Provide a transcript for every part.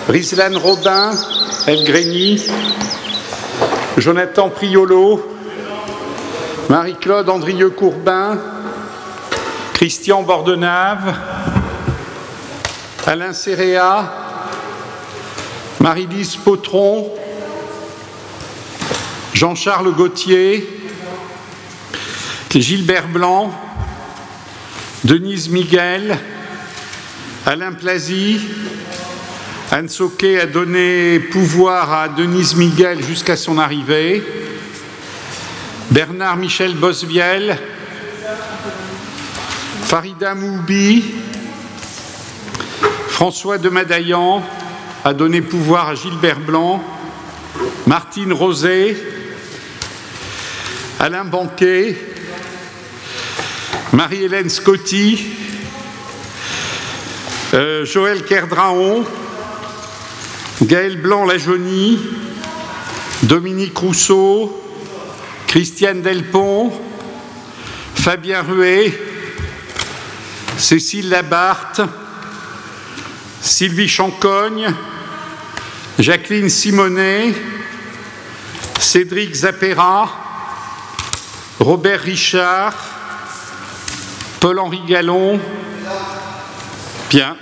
Rislane Robin, El Greny, Jonathan Priolo, Marie-Claude Andrieux-Courbin, Christian Bordenave, Alain Serrea, Marie-Lise Potron, Jean-Charles Gauthier, Gilbert Blanc, Denise Miguel, Alain Plazy. Anne Sauquet a donné pouvoir à Denise Miguel jusqu'à son arrivée. Bernard Michel Bosviel, Farida Moubi, François de Madaillan a donné pouvoir à Gilbert Blanc, Martine Rosé, Alain Banquet, Marie-Hélène Scotti, Joël Kerdraon, Gaël Blanc-Lajaunie, Dominique Rousseau, Christiane Delpont, Fabien Ruet, Cécile Labarthe, Sylvie Chancogne, Jacqueline Simonet, Cédric Zappera, Robert Richard, Paul-Henri Gallon. Bien.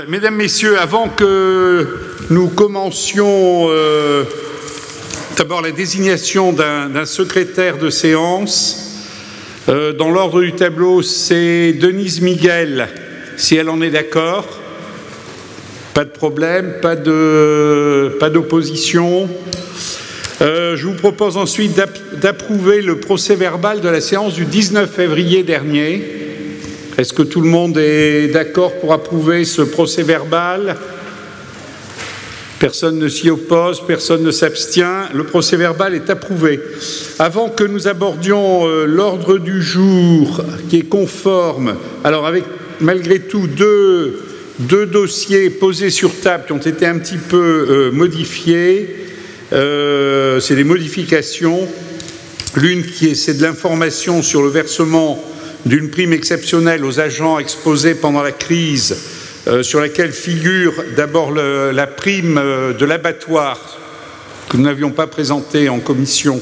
Mesdames, Messieurs, avant que nous commencions d'abord la désignation d'un secrétaire de séance, dans l'ordre du tableau, c'est Denise Miguel, si elle en est d'accord. Pas de problème, pas d'opposition. Je vous propose ensuite d'approuver le procès-verbal de la séance du 19 février dernier. Est-ce que tout le monde est d'accord pour approuver ce procès-verbal? Personne ne s'y oppose, personne ne s'abstient. Le procès-verbal est approuvé. Avant que nous abordions l'ordre du jour qui est conforme, alors avec malgré tout deux dossiers posés sur table qui ont été un petit peu modifiés. C'est des modifications. L'une c'est de l'information sur le versement d'une prime exceptionnelle aux agents exposés pendant la crise, sur laquelle figure d'abord la prime de l'abattoir que nous n'avions pas présentée en commission,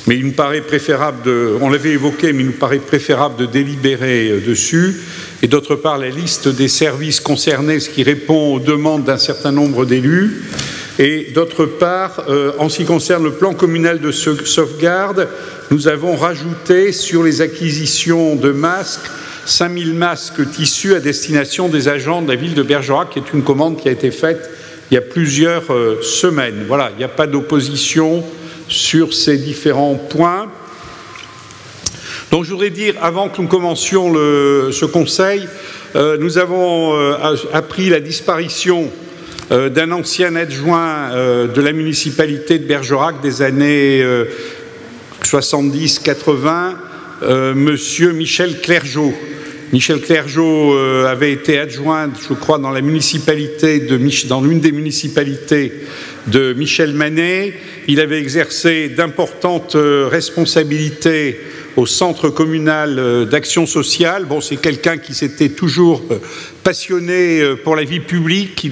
mais il nous paraît préférable on l'avait évoqué, mais il nous paraît préférable de délibérer dessus, et d'autre part la liste des services concernés, ce qui répond aux demandes d'un certain nombre d'élus. Et d'autre part, en ce qui concerne le plan communal de sauvegarde, nous avons rajouté sur les acquisitions de masques 5000 masques tissus à destination des agents de la ville de Bergerac, qui est une commande qui a été faite il y a plusieurs semaines. Voilà, il n'y a pas d'opposition sur ces différents points. Donc je voudrais dire, avant que nous commencions ce conseil, nous avons appris la disparition d'un ancien adjoint de la municipalité de Bergerac des années 70-80, monsieur Michel Clergeau. Michel Clergeau avait été adjoint, je crois, dans l'une des municipalités de Michel Manet. Il avait exercé d'importantes responsabilités au centre communal d'action sociale. Bon, c'est quelqu'un qui s'était toujours passionné pour la vie publique.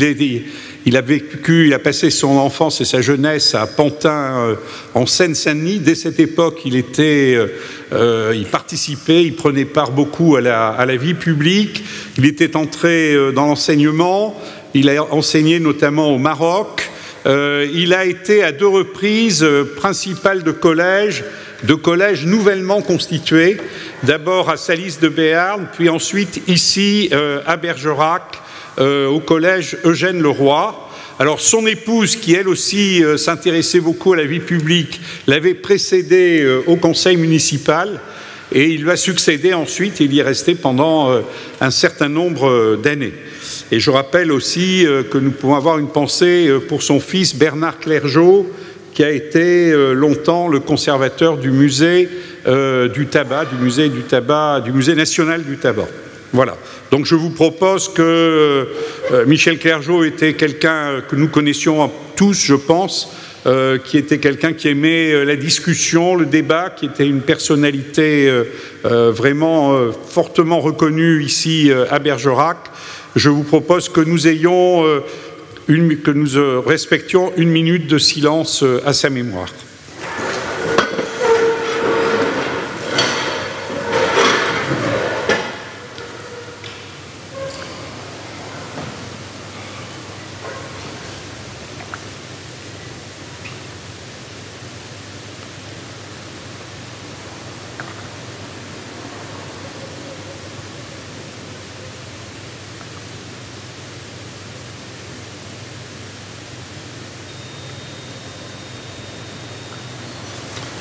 Il a passé son enfance et sa jeunesse à Pantin, en Seine-Saint-Denis. Dès cette époque, il participait, il prenait part beaucoup à la vie publique. Il était entré dans l'enseignement. Il a enseigné notamment au Maroc. Il a été à 2 reprises principal de collèges nouvellement constitués. D'abord à Salis de Béarn, puis ensuite ici à Bergerac, au collège Eugène Leroy. Alors son épouse, qui elle aussi s'intéressait beaucoup à la vie publique, l'avait précédé au conseil municipal et il lui a succédé ensuite et il y est resté pendant un certain nombre d'années. Et je rappelle aussi que nous pouvons avoir une pensée pour son fils Bernard Clergeau, qui a été longtemps le conservateur du musée du tabac, du musée national du tabac. Voilà. Donc je vous propose que Michel Clergeau était quelqu'un que nous connaissions tous, je pense, qui était quelqu'un qui aimait la discussion, le débat, qui était une personnalité vraiment fortement reconnue ici à Bergerac. Je vous propose que nous ayons respections 1 minute de silence à sa mémoire.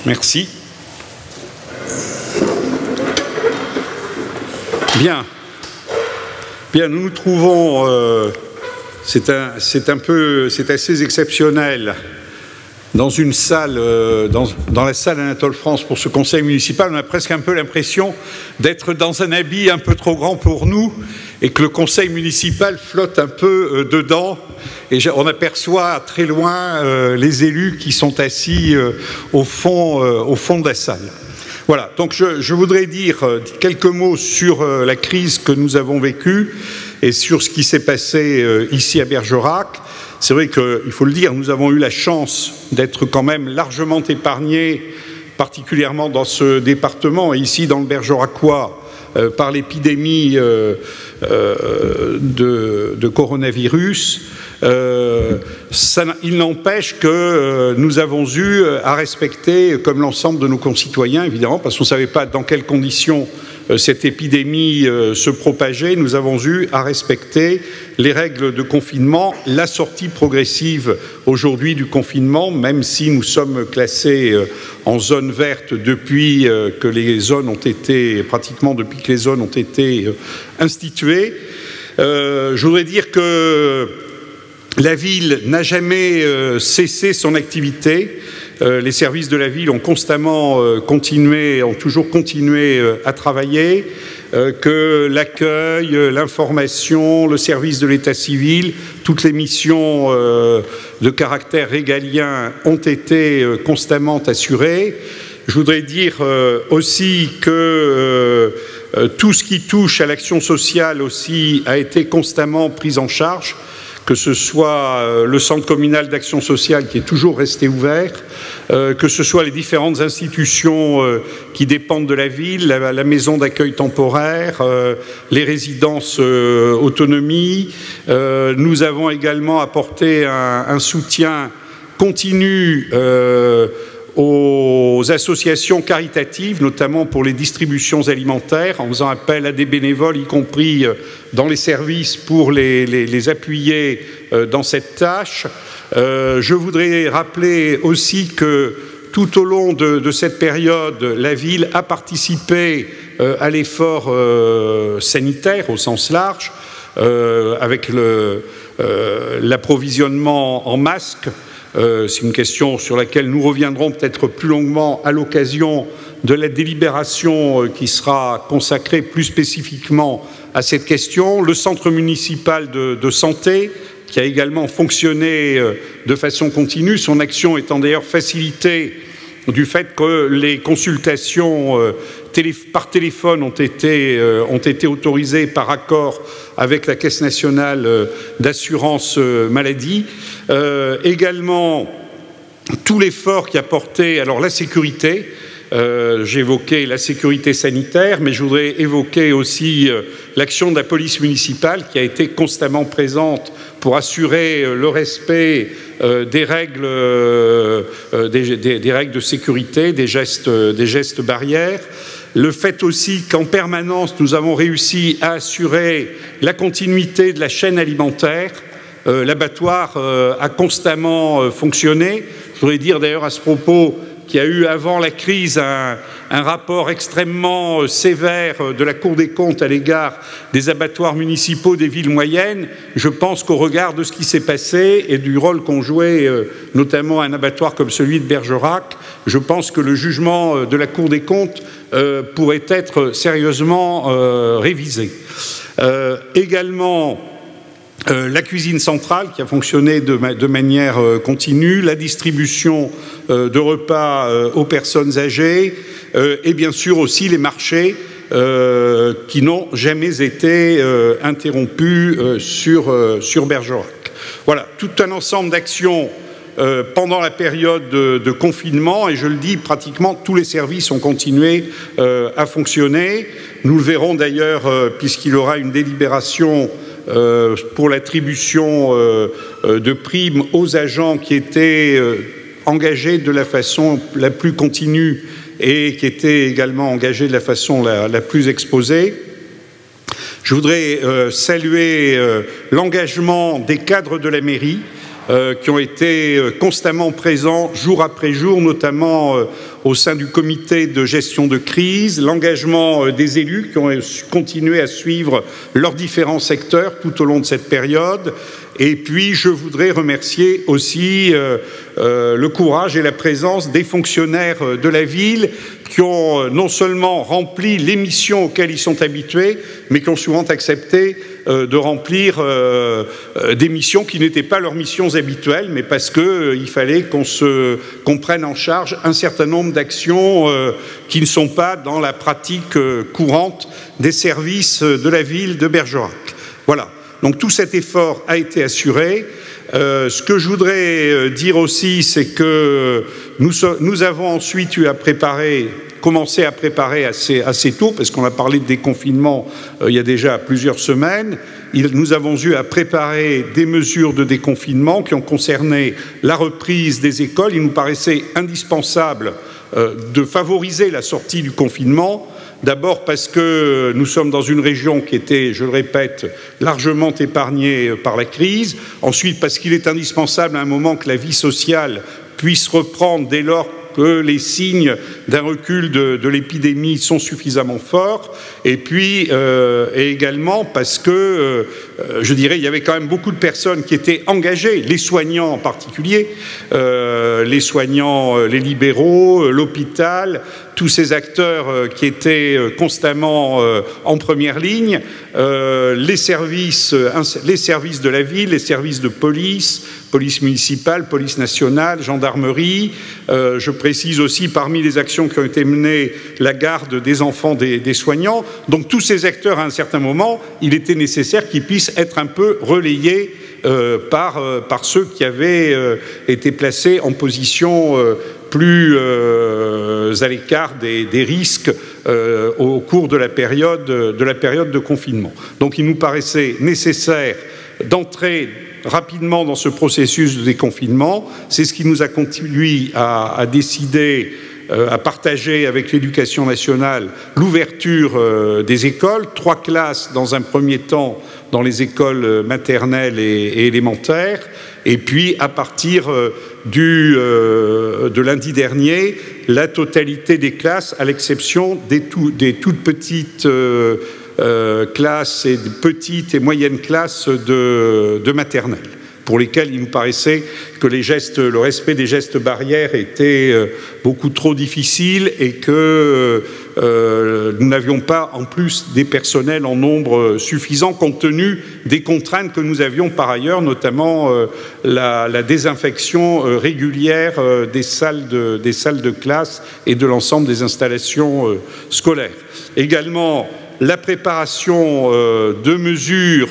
Merci. Bien. Bien, nous nous trouvons, c'est assez exceptionnel, dans une salle, dans la salle Anatole France pour ce conseil municipal. On a presque un peu l'impression d'être dans un habit un peu trop grand pour nous et que le conseil municipal flotte un peu dedans. Et on aperçoit très loin les élus qui sont assis au fond de la salle. Voilà, donc je voudrais dire quelques mots sur la crise que nous avons vécue et sur ce qui s'est passé ici à Bergerac. C'est vrai qu'il faut le dire, nous avons eu la chance d'être quand même largement épargnés, particulièrement dans ce département et ici dans le Bergeracois, par l'épidémie de coronavirus. Il n'empêche que nous avons eu à respecter, comme l'ensemble de nos concitoyens, évidemment, parce qu'on ne savait pas dans quelles conditions cette épidémie se propageait, nous avons eu à respecter les règles de confinement, la sortie progressive aujourd'hui du confinement, même si nous sommes classés en zone verte depuis que les zones ont été, pratiquement depuis que les zones ont été instituées. Je voudrais dire que la ville n'a jamais cessé son activité. Les services de la ville ont constamment ont toujours continué à travailler, que l'accueil, l'information, le service de l'état civil, toutes les missions de caractère régalien ont été constamment assurées. Je voudrais dire aussi que tout ce qui touche à l'action sociale aussi a été constamment pris en charge, que ce soit le centre communal d'action sociale qui est toujours resté ouvert, que ce soit les différentes institutions qui dépendent de la ville, la maison d'accueil temporaire, les résidences autonomie. Nous avons également apporté un soutien continu aux associations caritatives, notamment pour les distributions alimentaires, en faisant appel à des bénévoles, y compris dans les services, pour les appuyer dans cette tâche. Je voudrais rappeler aussi que tout au long de cette période, la ville a participé à l'effort sanitaire au sens large, avec l'approvisionnement en masques. C'est une question sur laquelle nous reviendrons peut-être plus longuement à l'occasion de la délibération qui sera consacrée plus spécifiquement à cette question. Le centre municipal de santé, qui a également fonctionné de façon continue, son action étant d'ailleurs facilitée du fait que les consultations par téléphone ont été autorisées par accord avec la Caisse nationale d'assurance maladie. Également, tout l'effort qui a porté, alors la sécurité, j'ai évoqué la sécurité sanitaire, mais je voudrais évoquer aussi l'action de la police municipale qui a été constamment présente pour assurer le respect des règles de sécurité, des gestes barrières. Le fait aussi qu'en permanence, nous avons réussi à assurer la continuité de la chaîne alimentaire. L'abattoir a constamment fonctionné. Je voudrais dire d'ailleurs à ce propos qu'il y a eu avant la crise un rapport extrêmement sévère de la Cour des comptes à l'égard des abattoirs municipaux des villes moyennes. Je pense qu'au regard de ce qui s'est passé et du rôle qu'ont joué notamment un abattoir comme celui de Bergerac, je pense que le jugement de la Cour des comptes pourrait être sérieusement révisé. Également, la cuisine centrale qui a fonctionné de manière continue, la distribution de repas aux personnes âgées et bien sûr aussi les marchés qui n'ont jamais été interrompus sur Bergerac. Voilà, tout un ensemble d'actions pendant la période de confinement, et je le dis, pratiquement tous les services ont continué à fonctionner. Nous le verrons d'ailleurs, puisqu'il y aura une délibération pour l'attribution de primes aux agents qui étaient engagés de la façon la plus continue et qui étaient également engagés de la façon la plus exposée. Je voudrais saluer l'engagement des cadres de la mairie qui ont été constamment présents jour après jour, notamment au sein du comité de gestion de crise, l'engagement des élus qui ont continué à suivre leurs différents secteurs tout au long de cette période. Et puis, je voudrais remercier aussi le courage et la présence des fonctionnaires de la ville qui ont non seulement rempli les missions auxquelles ils sont habitués, mais qui ont souvent accepté de remplir des missions qui n'étaient pas leurs missions habituelles, mais parce qu'il fallait qu'on prenne en charge un certain nombre d'actions qui ne sont pas dans la pratique courante des services de la ville de Bergerac. Voilà. Donc tout cet effort a été assuré. Ce que je voudrais dire aussi, c'est que nous avons ensuite commencé à préparer assez tôt, parce qu'on a parlé de déconfinement il y a déjà plusieurs semaines. Nous avons eu à préparer des mesures de déconfinement qui ont concerné la reprise des écoles. Il nous paraissait indispensable de favoriser la sortie du confinement. D'abord parce que nous sommes dans une région qui était, je le répète, largement épargnée par la crise. Ensuite, parce qu'il est indispensable à un moment que la vie sociale puisse reprendre dès lors que les signes d'un recul de l'épidémie sont suffisamment forts. Et puis, et également parce que, je dirais, il y avait quand même beaucoup de personnes qui étaient engagées, les soignants en particulier, les soignants, les libéraux, l'hôpital, tous ces acteurs qui étaient constamment en première ligne, les services de la ville, les services de police, police municipale, police nationale, gendarmerie. Je précise aussi parmi les actions qui ont été menées, la garde des enfants des soignants. Donc tous ces acteurs, à un certain moment, il était nécessaire qu'ils puissent être un peu relayés par ceux qui avaient été placés en position plus à l'écart des risques au cours de la période de confinement. Donc il nous paraissait nécessaire d'entrer rapidement dans ce processus de déconfinement. C'est ce qui nous a conduit à décider, à partager avec l'Éducation nationale l'ouverture des écoles, 3 classes dans un premier temps dans les écoles maternelles et élémentaires, et puis à partir de lundi dernier, la totalité des classes, à l'exception des toutes petites classes et de petites et moyennes classes de maternelle, pour lesquelles il nous paraissait que le respect des gestes barrières était beaucoup trop difficile et que nous n'avions pas en plus des personnels en nombre suffisant compte tenu des contraintes que nous avions par ailleurs, notamment la désinfection régulière des salles de classe et de l'ensemble des installations scolaires. Également, la préparation de mesures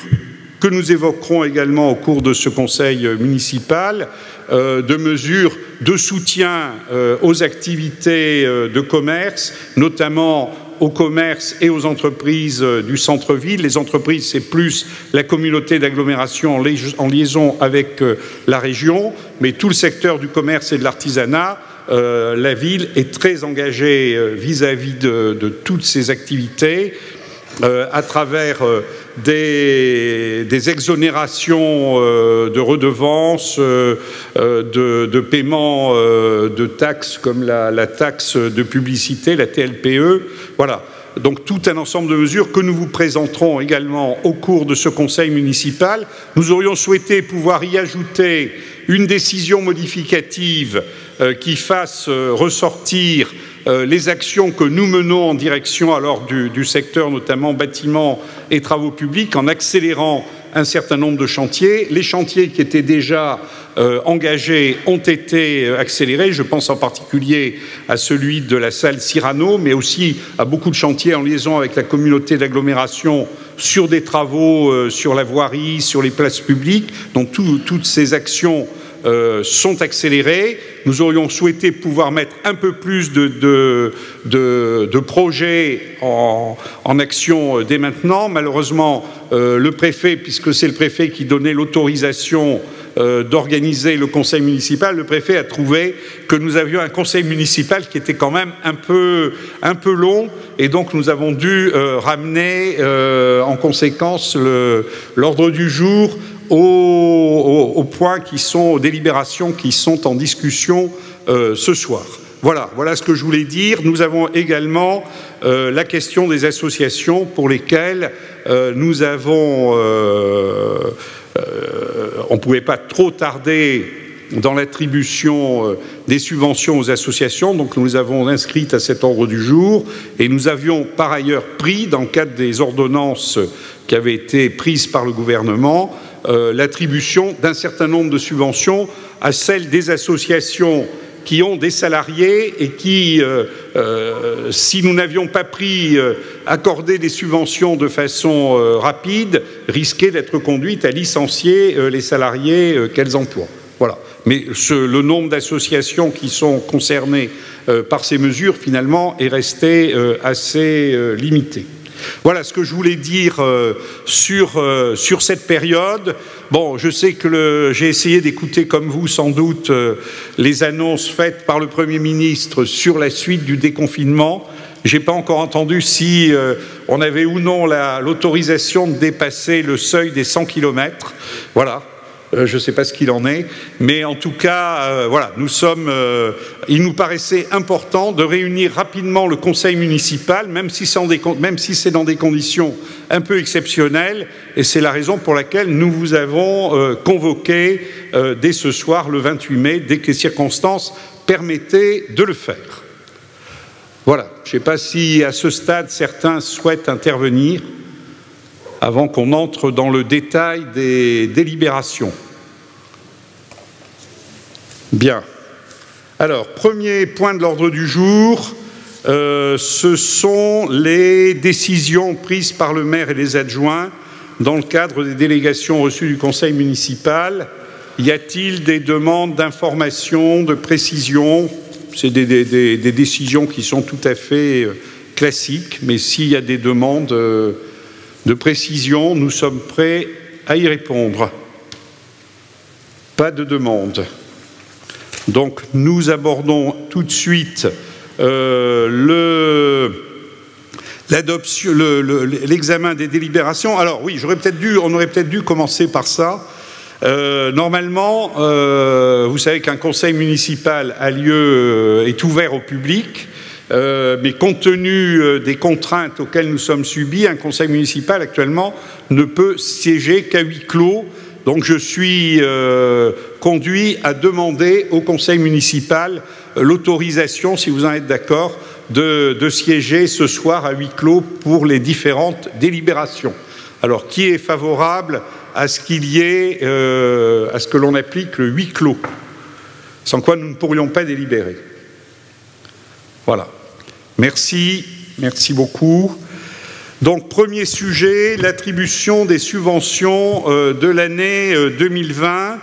que nous évoquerons également au cours de ce conseil municipal, de mesures de soutien aux activités de commerce, notamment aux commerces et aux entreprises du centre-ville. Les entreprises, c'est plus la communauté d'agglomération en liaison avec la région, mais tout le secteur du commerce et de l'artisanat, la ville est très engagée vis-à-vis de toutes ces activités, à travers des exonérations de redevances, de paiement de taxes comme la taxe de publicité, la TLPE. Voilà. Donc tout un ensemble de mesures que nous vous présenterons également au cours de ce conseil municipal. Nous aurions souhaité pouvoir y ajouter une décision modificative qui fasse ressortir les actions que nous menons en direction alors du secteur, notamment bâtiments et travaux publics, en accélérant un certain nombre de chantiers. Les chantiers qui étaient déjà engagés ont été accélérés. Je pense en particulier à celui de la salle Cyrano, mais aussi à beaucoup de chantiers en liaison avec la communauté d'agglomération sur des travaux sur la voirie, sur les places publiques. Donc toutes ces actions sont accélérées. Nous aurions souhaité pouvoir mettre un peu plus de projets en action dès maintenant. Malheureusement, le préfet, puisque c'est le préfet qui donnait l'autorisation d'organiser le conseil municipal, le préfet a trouvé que nous avions un conseil municipal qui était quand même un peu long, et donc nous avons dû ramener en conséquence l'ordre du jour aux points aux délibérations qui sont en discussion ce soir. Voilà ce que je voulais dire. Nous avons également la question des associations pour lesquelles nous avons... on ne pouvait pas trop tarder dans l'attribution des subventions aux associations, donc nous les avons inscrites à cet ordre du jour, et nous avions par ailleurs pris, dans le cadre des ordonnances qui avaient été prises par le gouvernement, l'attribution d'un certain nombre de subventions à celles des associations qui ont des salariés et qui, si nous n'avions pas accordé des subventions de façon rapide, risquaient d'être conduites à licencier les salariés qu'elles emploient. Voilà. Mais le nombre d'associations qui sont concernées par ces mesures, finalement, est resté assez limité. Voilà ce que je voulais dire sur cette période. Bon, je sais que j'ai essayé d'écouter, comme vous sans doute, les annonces faites par le Premier ministre sur la suite du déconfinement. Je n'ai pas encore entendu si on avait ou non l'autorisation de dépasser le seuil des 100 km. Voilà. Je ne sais pas ce qu'il en est, mais en tout cas, voilà, il nous paraissait important de réunir rapidement le conseil municipal, même si c'est dans des conditions un peu exceptionnelles, et c'est la raison pour laquelle nous vous avons convoqué dès ce soir, le 28 mai, dès que les circonstances permettaient de le faire. Voilà, je ne sais pas si à ce stade certains souhaitent intervenir avant qu'on entre dans le détail des délibérations. Bien. Alors, premier point de l'ordre du jour, ce sont les décisions prises par le maire et les adjoints dans le cadre des délégations reçues du conseil municipal. Y a-t-il des demandes d'information, de précision? C'est des décisions qui sont tout à fait classiques, mais s'il y a des demandes de précision, nous sommes prêts à y répondre. Pas de demande. Donc nous abordons tout de suite l'examen des délibérations. Alors oui, on aurait peut-être dû commencer par ça. Normalement, vous savez qu'un conseil municipal est ouvert au public. Mais compte tenu des contraintes auxquelles nous sommes subis, un conseil municipal actuellement ne peut siéger qu'à huis clos. Donc je suis conduit à demander au conseil municipal l'autorisation, si vous en êtes d'accord, de siéger ce soir à huis clos pour les différentes délibérations. Alors qui est favorable à ce qu'il y ait, à ce que l'on applique le huis clos, sans quoi nous ne pourrions pas délibérer? Voilà. Merci beaucoup. Donc, premier sujet, l'attribution des subventions de l'année 2020.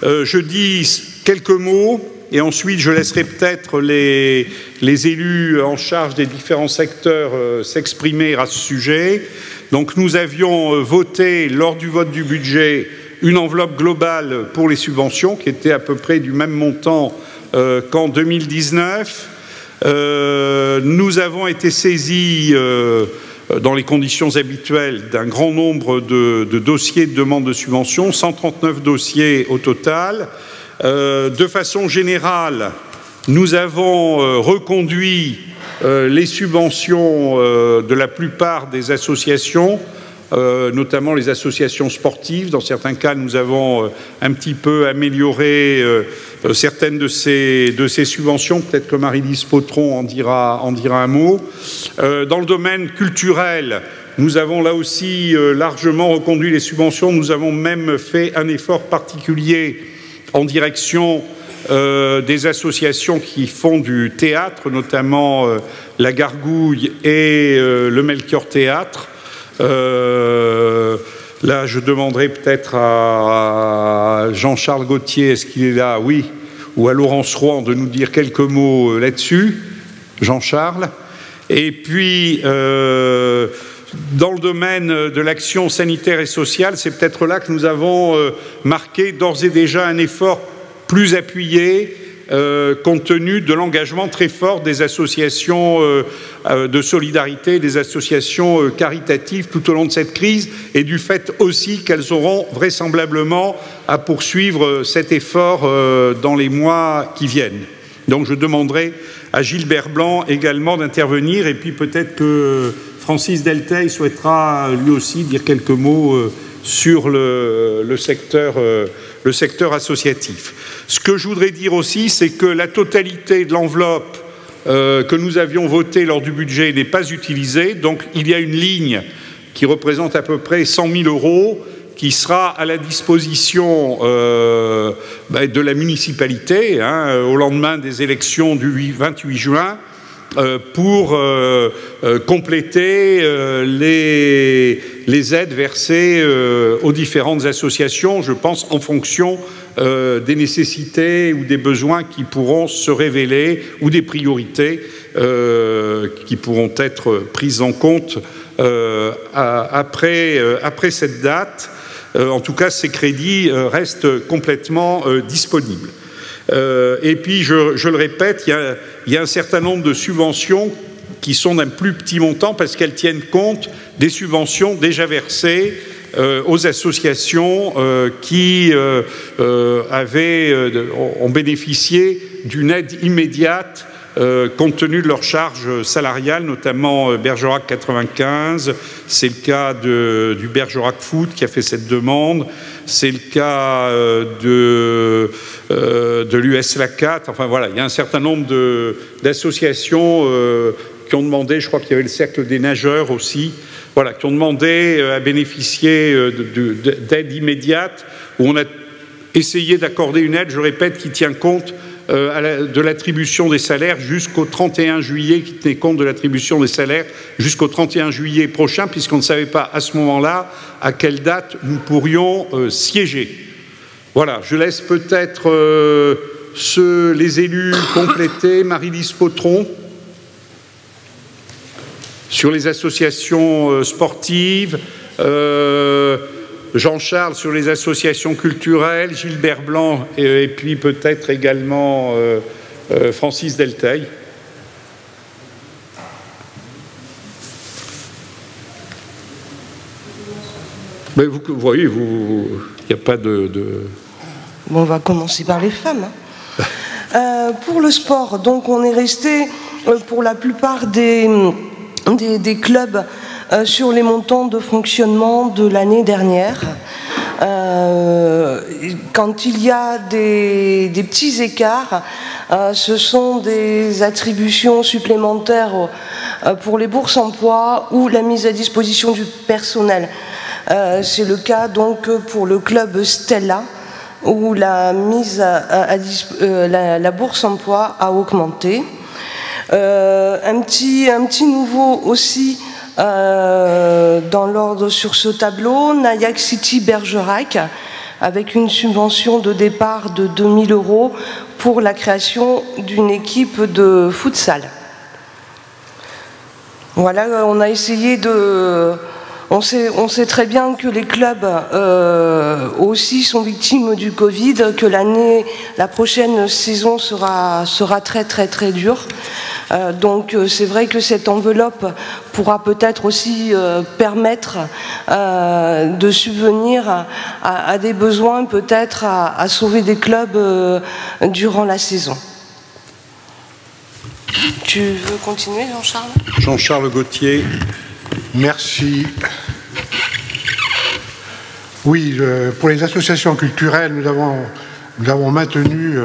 Je dis quelques mots et ensuite je laisserai peut-être les élus en charge des différents secteurs s'exprimer à ce sujet. Donc, nous avions voté lors du vote du budget une enveloppe globale pour les subventions qui était à peu près du même montant qu'en 2019. Nous avons été saisis dans les conditions habituelles d'un grand nombre de dossiers de demande de subvention, 139 dossiers au total. De façon générale, nous avons reconduit les subventions de la plupart des associations, notamment les associations sportives. Dans certains cas, nous avons un petit peu amélioré certaines de ces subventions. Peut-être que Marie-Lise Potron en dira un mot. Dans le domaine culturel, nous avons là aussi largement reconduit les subventions. Nous avons même fait un effort particulier en direction des associations qui font du théâtre, notamment la Gargouille et le Melchior Théâtre. Là, je demanderai peut-être à Jean-Charles Gauthier, est-ce qu'il est là? Oui. Ou à Laurence Roy de nous dire quelques mots là-dessus. Jean-Charles. Et puis, dans le domaine de l'action sanitaire et sociale, c'est peut-être là que nous avons marqué d'ores et déjà un effort plus appuyé, compte tenu de l'engagement très fort des associations de solidarité, des associations caritatives tout au long de cette crise, et du fait aussi qu'elles auront vraisemblablement à poursuivre cet effort dans les mois qui viennent. Donc je demanderai à Gilbert Blanc également d'intervenir, et puis peut-être que Francis Delteil souhaitera lui aussi dire quelques mots sur le secteur associatif. Ce que je voudrais dire aussi, c'est que la totalité de l'enveloppe que nous avions votée lors du budget n'est pas utilisée. Donc il y a une ligne qui représente à peu près 100 000 € qui sera à la disposition de la municipalité au lendemain des élections du 28 juin pour compléter les aides versées aux différentes associations, je pense en fonction des nécessités ou des besoins qui pourront se révéler ou des priorités qui pourront être prises en compte après cette date. En tout cas, ces crédits restent complètement disponibles. Et puis, je le répète, il y a un certain nombre de subventions qui sont d'un plus petit montant parce qu'elles tiennent compte des subventions déjà versées aux associations qui ont bénéficié d'une aide immédiate compte tenu de leurs charges salariales, notamment Bergerac 95, c'est le cas du Bergerac Foot qui a fait cette demande, c'est le cas de l'US LACAT, enfin voilà, il y a un certain nombre d'associations qui ont demandé, je crois qu'il y avait le Cercle des nageurs aussi, voilà, qui ont demandé à bénéficier d'aide immédiate, où on a essayé d'accorder une aide, je répète, qui tient compte de l'attribution des salaires jusqu'au 31 juillet, qui tenait compte de l'attribution des salaires jusqu'au 31 juillet prochain, puisqu'on ne savait pas à ce moment-là à quelle date nous pourrions siéger. Voilà, je laisse peut-être les élus compléter. Marie-Lise Potron, sur les associations sportives, Jean-Charles sur les associations culturelles, Gilbert Blanc et puis peut-être également Francis Delteil. Mais vous voyez, il n'y a pas de... Bon, on va commencer par les femmes. Pour le sport, donc on est resté pour la plupart des clubs sur les montants de fonctionnement de l'année dernière. Quand il y a des petits écarts, ce sont des attributions supplémentaires pour les bourses emploi ou la mise à disposition du personnel. C'est le cas donc pour le club Stella, où la mise la bourse emploi a augmenté. Un petit nouveau aussi dans l'ordre sur ce tableau, Nayac City Bergerac, avec une subvention de départ de 2 000 € pour la création d'une équipe de futsal. Voilà, on a essayé de... On sait très bien que les clubs aussi sont victimes du Covid, que la prochaine saison sera très très très dure. Donc c'est vrai que cette enveloppe pourra peut-être aussi permettre de subvenir à des besoins, peut-être à sauver des clubs durant la saison. Tu veux continuer, Jean-Charles? Jean-Charles Gauthier. Merci. Oui, pour les associations culturelles, nous avons maintenu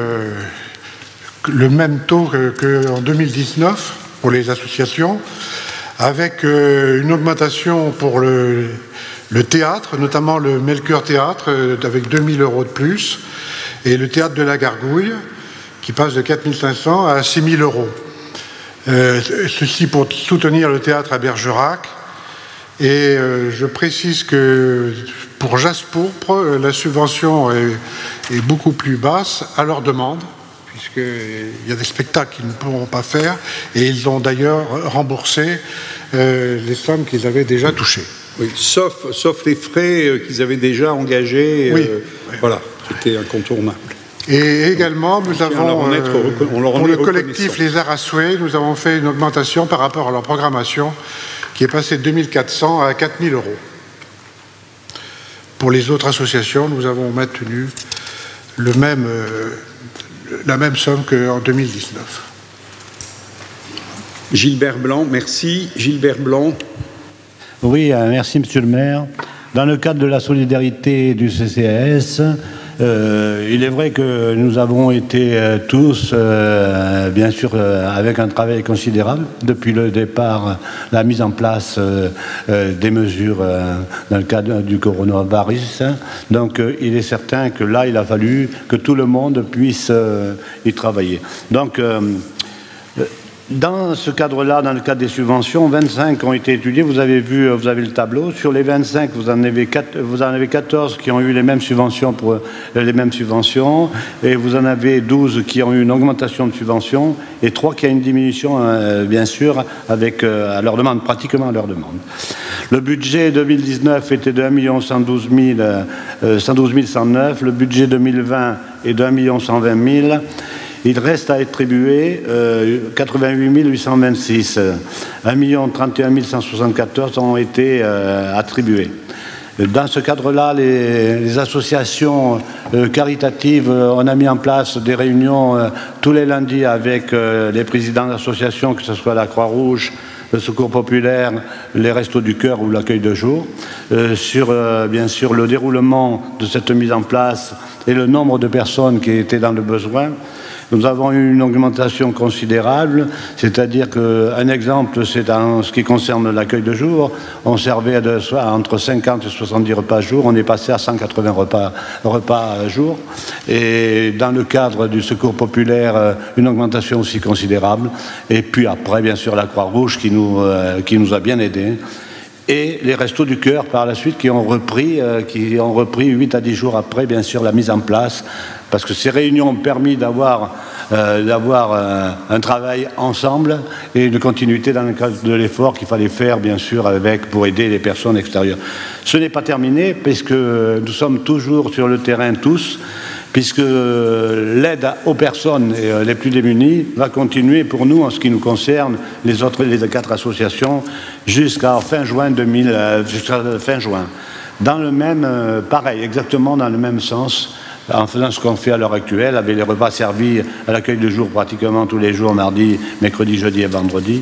le même taux qu'en 2019 pour les associations, avec une augmentation pour le théâtre, notamment le Melchior Théâtre, avec 2 000 € de plus, et le théâtre de la Gargouille, qui passe de 4 500 à 6 000 €. Ceci pour soutenir le théâtre à Bergerac, Et je précise que pour Jaspourpre, la subvention est beaucoup plus basse à leur demande, puisqu'il y a des spectacles qu'ils ne pourront pas faire, et ils ont d'ailleurs remboursé les sommes qu'ils avaient déjà touchées. Oui, sauf les frais qu'ils avaient déjà engagés. Oui. Voilà, c'était incontournable. Et également, nous avons, pour le collectif Les Arts à Souhait, nous avons fait une augmentation par rapport à leur programmation qui est passée de 2 400 à 4 000 €. Pour les autres associations, nous avons maintenu la même somme qu'en 2019. Gilbert Blanc, merci. Gilbert Blanc. Oui, merci Monsieur le maire. Dans le cadre de la solidarité du CCAS, il est vrai que nous avons été tous, bien sûr, avec un travail considérable depuis le départ, la mise en place des mesures dans le cadre du coronavirus. Donc, il est certain que là, il a fallu que tout le monde puisse y travailler. Donc, dans ce cadre-là, dans le cadre des subventions, 25 ont été étudiés. Vous avez vu, vous avez le tableau. Sur les 25, vous en avez 14 qui ont eu les mêmes subventions pour les mêmes subventions, et vous en avez 12 qui ont eu une augmentation de subventions, et 3 qui ont une diminution, bien sûr, avec à leur demande, pratiquement à leur demande. Le budget 2019 était de 1 112 109. Le budget 2020 est de 1 120 000. Il reste à attribuer 88 826. 1 031 174 ont été attribués. Dans ce cadre-là, les associations caritatives, on a mis en place des réunions tous les lundis avec les présidents d'associations, que ce soit la Croix-Rouge, le Secours populaire, les Restos du Cœur ou l'accueil de jour, sur bien sûr le déroulement de cette mise en place et le nombre de personnes qui étaient dans le besoin. Nous avons eu une augmentation considérable, c'est-à-dire qu'un exemple, c'est en ce qui concerne l'accueil de jour, on servait entre 50 et 70 repas jour, on est passé à 180 repas jour, et dans le cadre du Secours populaire, une augmentation aussi considérable, et puis après, bien sûr, la Croix-Rouge qui nous a bien aidés, et les Restos du Cœur par la suite qui ont repris 8 à 10 jours après, bien sûr, la mise en place, parce que ces réunions ont permis d'avoir un travail ensemble et une continuité dans le cadre de l'effort qu'il fallait faire, bien sûr, pour aider les personnes extérieures. Ce n'est pas terminé, puisque nous sommes toujours sur le terrain tous, puisque l'aide aux personnes les plus démunies va continuer pour nous, en ce qui nous concerne, les 4 associations, jusqu'à fin juin. Dans le même, pareil, exactement dans le même sens, en faisant ce qu'on fait à l'heure actuelle, avec les repas servis à l'accueil de jour pratiquement tous les jours, mardi, mercredi, jeudi et vendredi.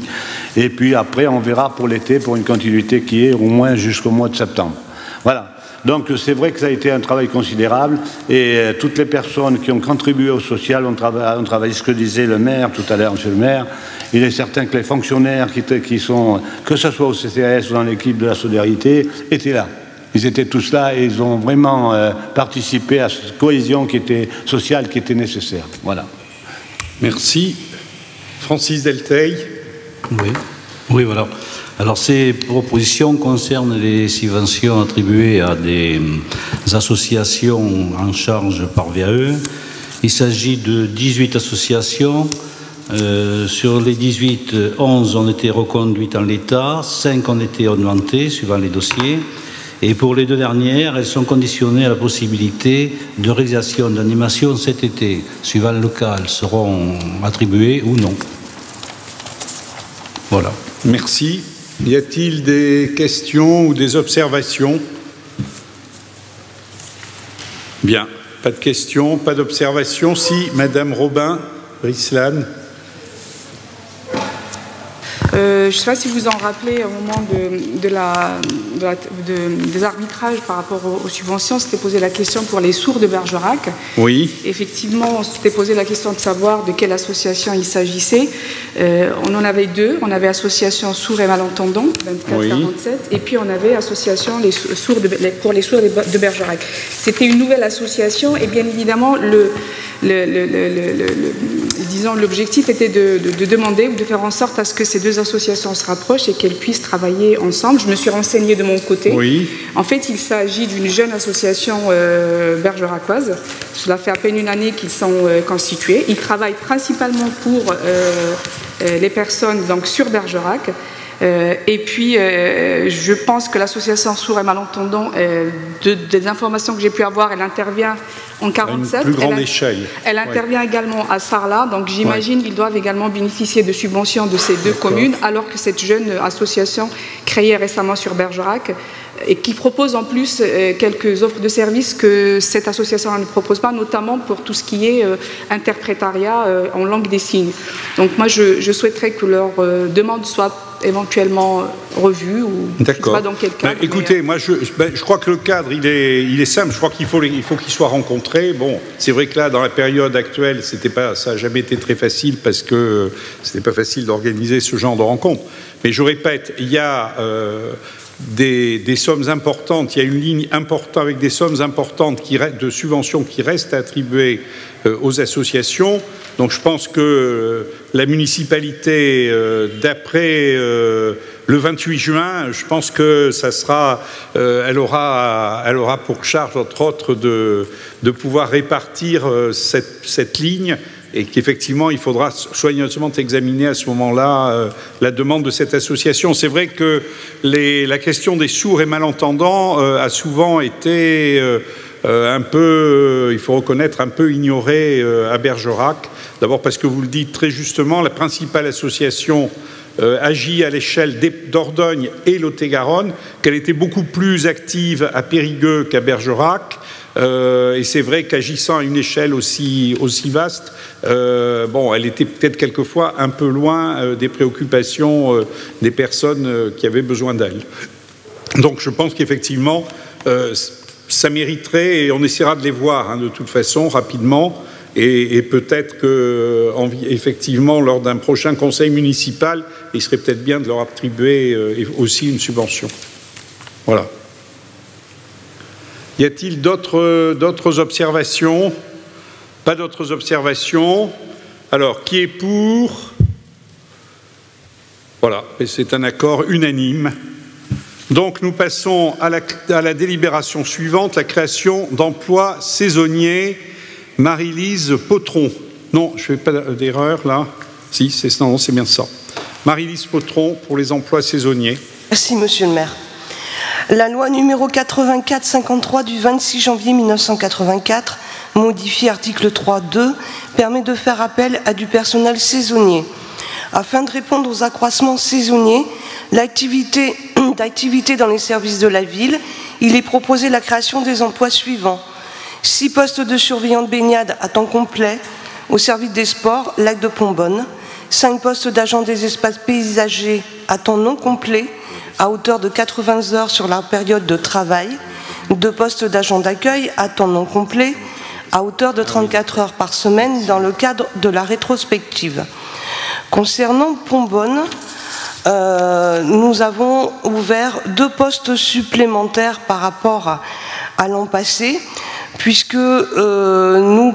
Et puis après, on verra pour l'été, pour une continuité qui est au moins jusqu'au mois de septembre. Voilà. Donc c'est vrai que ça a été un travail considérable, et toutes les personnes qui ont contribué au social ont travaillé, ce que disait le maire tout à l'heure, monsieur le maire. Il est certain que les fonctionnaires qui sont, que ce soit au CCAS ou dans l'équipe de la solidarité, étaient là. Ils étaient tous là et ils ont vraiment participé à cette cohésion sociale qui était nécessaire. Voilà. Merci. Francis Delteil. Oui, voilà. Alors, ces propositions concernent les subventions attribuées à des associations en charge par VAE. Il s'agit de 18 associations. Sur les 18, 11 ont été reconduites en l'état, 5 ont été augmentées suivant les dossiers. Et pour les 2 dernières, elles sont conditionnées à la possibilité de réalisation d'animation cet été, suivant le cas, elles seront attribuées ou non. Voilà. Merci. Y a-t-il des questions ou des observations? Bien. Pas de questions, pas d'observations. Si, Madame Robin-Rislan. Je ne sais pas si vous en rappelez au moment des arbitrages par rapport aux subventions, c'était posé la question pour les sourds de Bergerac. Oui. Effectivement, on s'était posé la question de savoir de quelle association il s'agissait. On en avait 2. On avait association sourds et malentendants, 2447, et puis on avait association pour les sourds de Bergerac. C'était une nouvelle association, et bien évidemment, disons, l'objectif était de demander ou de faire en sorte à ce que ces deux associations se rapprochent et qu'elles puissent travailler ensemble. Je me suis renseignée de mon côté. Oui. En fait, il s'agit d'une jeune association bergeracoise. Cela fait à peine une année qu'ils sont constitués. Ils travaillent principalement pour les personnes donc, sur Bergerac. Et puis, je pense que l'association Sourds et Malentendants, des informations que j'ai pu avoir, elle intervient en 47. À une plus grande échelle. Elle intervient également à Sarlat, donc j'imagine qu'ils doivent également bénéficier de subventions de ces deux communes, alors que cette jeune association créée récemment sur Bergerac, et qui propose en plus quelques offres de services que cette association ne propose pas, notamment pour tout ce qui est interprétariat en langue des signes. Donc moi, je souhaiterais que leur demande soit éventuellement revue, ou je ne sais pas dans quel cadre. Écoutez, moi je crois que le cadre il est simple. Je crois qu'il faut qu'il soit rencontré. Bon, c'est vrai que là, dans la période actuelle, ça n'a jamais été très facile parce que c'était pas facile d'organiser ce genre de rencontre. Mais je répète, il y a des sommes importantes, il y a une ligne importante avec des sommes importantes de subventions qui restent à attribuer aux associations. Donc je pense que la municipalité, d'après le 28 juin, je pense que ça sera, elle aura pour charge, entre autres, de pouvoir répartir cette ligne, et qu'effectivement, il faudra soigneusement examiner à ce moment-là la demande de cette association. C'est vrai que la question des sourds et malentendants a souvent été un peu, il faut reconnaître, un peu ignorée à Bergerac. D'abord parce que vous le dites très justement, la principale association agit à l'échelle d'Ordogne et Lot-et-Garonne, qu'elle était beaucoup plus active à Périgueux qu'à Bergerac. Et c'est vrai qu'agissant à une échelle aussi vaste, elle était peut-être quelquefois un peu loin des préoccupations des personnes qui avaient besoin d'elle. Donc je pense qu'effectivement, ça mériterait, et on essaiera de les voir de toute façon rapidement, et peut-être qu'effectivement, lors d'un prochain conseil municipal, il serait peut-être bien de leur attribuer aussi une subvention. Voilà. Y a-t-il d'autres observations? Pas d'autres observations. Alors, qui est pour? Voilà, et c'est un accord unanime. Donc, nous passons à la délibération suivante, la création d'emplois saisonniers. Marie-Lise Potron. Non, je ne fais pas d'erreur là. Si, c'est bien ça. Marie-Lise Potron pour les emplois saisonniers. Merci, monsieur le maire. La loi numéro 84-53 du 26 janvier 1984, modifiée article 3.2, permet de faire appel à du personnel saisonnier. Afin de répondre aux accroissements saisonniers, d'activité dans les services de la ville, il est proposé la création des emplois suivants. 6 postes de surveillant de baignade à temps complet au service des sports, lac de Pombonne. 5 postes d'agent des espaces paysagers à temps non complet à hauteur de 80 heures sur la période de travail. 2 postes d'agent d'accueil à temps non complet à hauteur de 34 heures par semaine dans le cadre de la rétrospective. Concernant Pombonne, nous avons ouvert 2 postes supplémentaires par rapport à l'an passé, puisque nous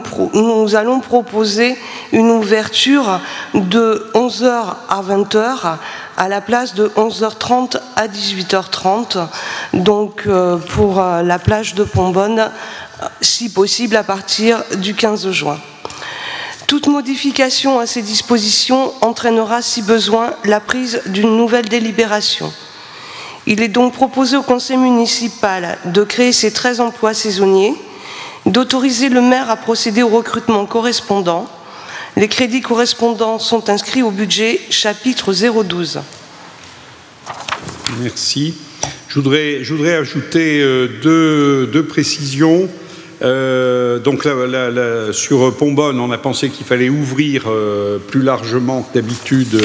allons proposer une ouverture de 11h à 20h à la place de 11h30 à 18h30, donc pour la plage de Pombonne, si possible à partir du 15 juin. Toute modification à ces dispositions entraînera, si besoin, la prise d'une nouvelle délibération. Il est donc proposé au conseil municipal de créer ces 13 emplois saisonniers, d'autoriser le maire à procéder au recrutement correspondant. Les crédits correspondants sont inscrits au budget chapitre 012. Merci. Je voudrais ajouter deux précisions. Donc sur Pombonne, on a pensé qu'il fallait ouvrir plus largement que d'habitude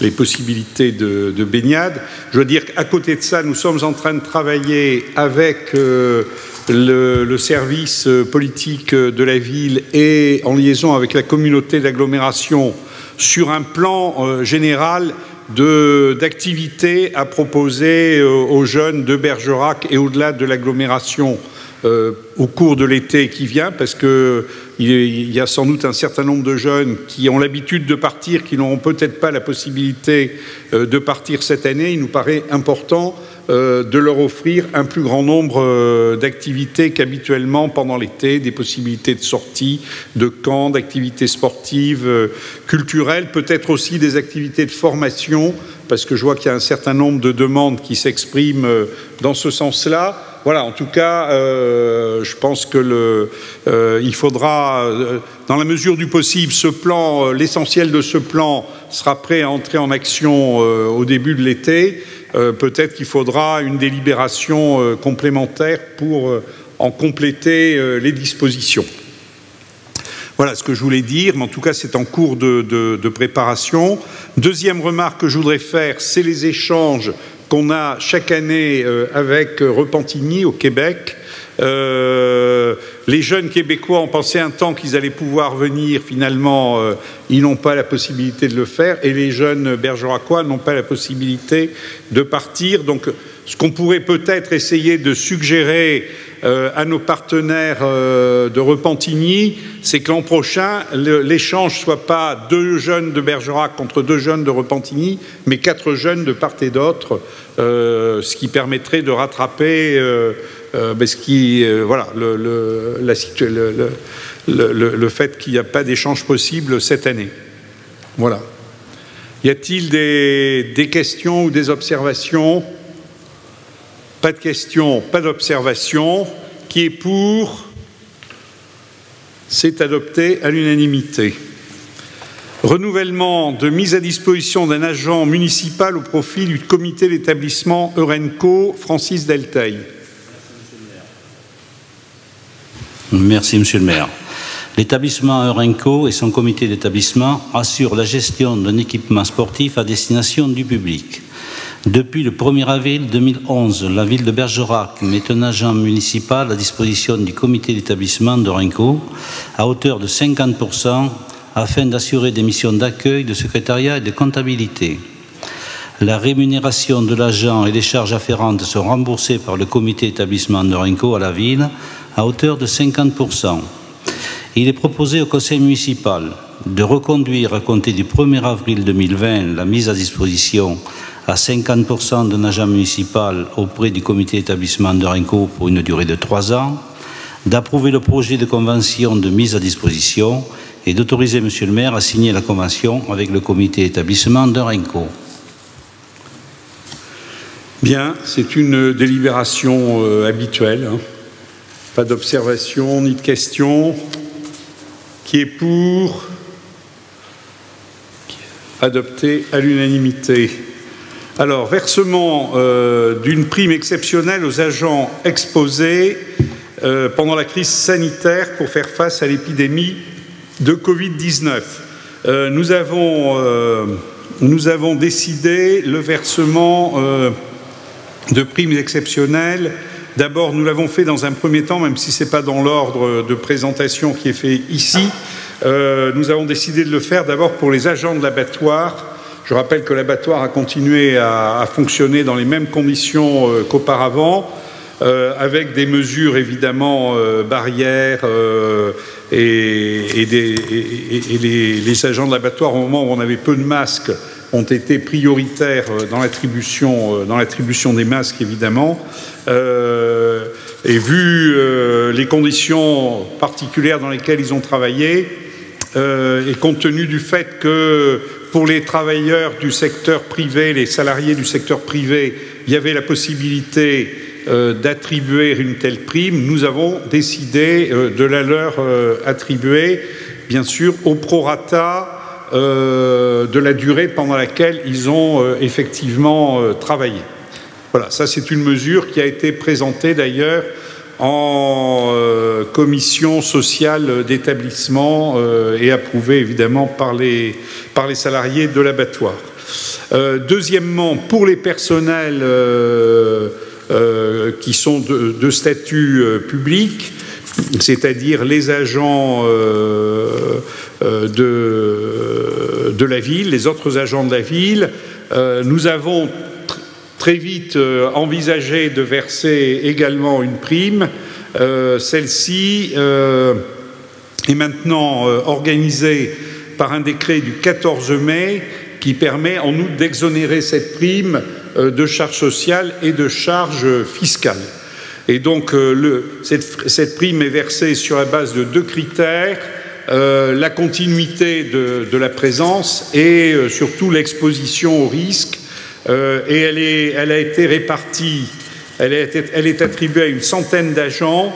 les possibilités de baignade. Je veux dire qu'à côté de ça, nous sommes en train de travailler avec le service politique de la ville et en liaison avec la communauté d'agglomération sur un plan général d'activités à proposer aux jeunes de Bergerac et au-delà de l'agglomération au cours de l'été qui vient, parce qu'il y a sans doute un certain nombre de jeunes qui ont l'habitude de partir, qui n'auront peut-être pas la possibilité de partir cette année. Il nous paraît important de leur offrir un plus grand nombre d'activités qu'habituellement pendant l'été, des possibilités de sortie, de camps, d'activités sportives, culturelles, peut-être aussi des activités de formation, parce que je vois qu'il y a un certain nombre de demandes qui s'expriment dans ce sens-là. Voilà, en tout cas, je pense que il faudra, dans la mesure du possible, ce plan, l'essentiel de ce plan sera prêt à entrer en action au début de l'été. Peut-être qu'il faudra une délibération complémentaire pour en compléter les dispositions. Voilà ce que je voulais dire, mais en tout cas, c'est en cours de préparation. Deuxième remarque que je voudrais faire, c'est les échanges qu'on a chaque année avec Repentigny au Québec. Les jeunes Québécois ont pensé un temps qu'ils allaient pouvoir venir, finalement ils n'ont pas la possibilité de le faire, et les jeunes bergeracois n'ont pas la possibilité de partir. Donc ce qu'on pourrait peut-être essayer de suggérer à nos partenaires de Repentigny, c'est que l'an prochain, l'échange ne soit pas 2 jeunes de Bergerac contre 2 jeunes de Repentigny, mais 4 jeunes de part et d'autre, ce qui permettrait de rattraper voilà, le fait qu'il n'y a pas d'échange possible cette année. Voilà. Y a-t-il des questions ou des observations? Pas de questions, pas d'observations. Qui est pour? C'est adopté à l'unanimité. Renouvellement de mise à disposition d'un agent municipal au profit du comité d'établissement Eurenco, Francis Delteil. Merci, Monsieur le maire. L'établissement Eurenco et son comité d'établissement assurent la gestion d'un équipement sportif à destination du public. Depuis le 1er avril 2011, la ville de Bergerac met un agent municipal à disposition du comité d'établissement d'Eurenco à hauteur de 50% afin d'assurer des missions d'accueil, de secrétariat et de comptabilité. La rémunération de l'agent et les charges afférentes sont remboursées par le comité d'établissement d'Eurenco à la ville à hauteur de 50%. Il est proposé au conseil municipal de reconduire à compter du 1er avril 2020 la mise à disposition à 50% d'un agent municipal auprès du comité d'établissement d'Eurenco pour une durée de 3 ans, d'approuver le projet de convention de mise à disposition et d'autoriser Monsieur le maire à signer la convention avec le comité d'établissement d'Eurenco. Bien, c'est une délibération habituelle. Hein. Pas d'observation ni de questions. Qui est pour? Adopté à l'unanimité. Alors, versement d'une prime exceptionnelle aux agents exposés pendant la crise sanitaire pour faire face à l'épidémie de Covid-19. Nous avons décidé le versement de primes exceptionnelles. D'abord, nous l'avons fait dans un premier temps, même si ce n'est pas dans l'ordre de présentation qui est fait ici. Nous avons décidé de le faire d'abord pour les agents de l'abattoir. Je rappelle que l'abattoir a continué à fonctionner dans les mêmes conditions qu'auparavant, avec des mesures évidemment barrières et les agents de l'abattoir, au moment où on avait peu de masques, ont été prioritaires dans l'attribution des masques, évidemment. Et vu les conditions particulières dans lesquelles ils ont travaillé, et compte tenu du fait que pour les travailleurs du secteur privé, les salariés du secteur privé, il y avait la possibilité d'attribuer une telle prime, nous avons décidé de la leur attribuer, bien sûr, au prorata de la durée pendant laquelle ils ont effectivement travaillé. Voilà, ça c'est une mesure qui a été présentée d'ailleurs en commission sociale d'établissement et approuvée évidemment par les salariés de l'abattoir. Deuxièmement, pour les personnels qui sont de statut public, c'est-à-dire les agents de la ville, les autres agents de la ville, nous avons très vite envisagé de verser également une prime Celle-ci est maintenant organisée par un décret du 14 mai qui permet en outre d'exonérer cette prime de charges sociales et de charges fiscales. Et donc cette prime est versée sur la base de 2 critères, la continuité de la présence et surtout l'exposition au risque. Et elle a été répartie, elle est attribuée à une centaine d'agents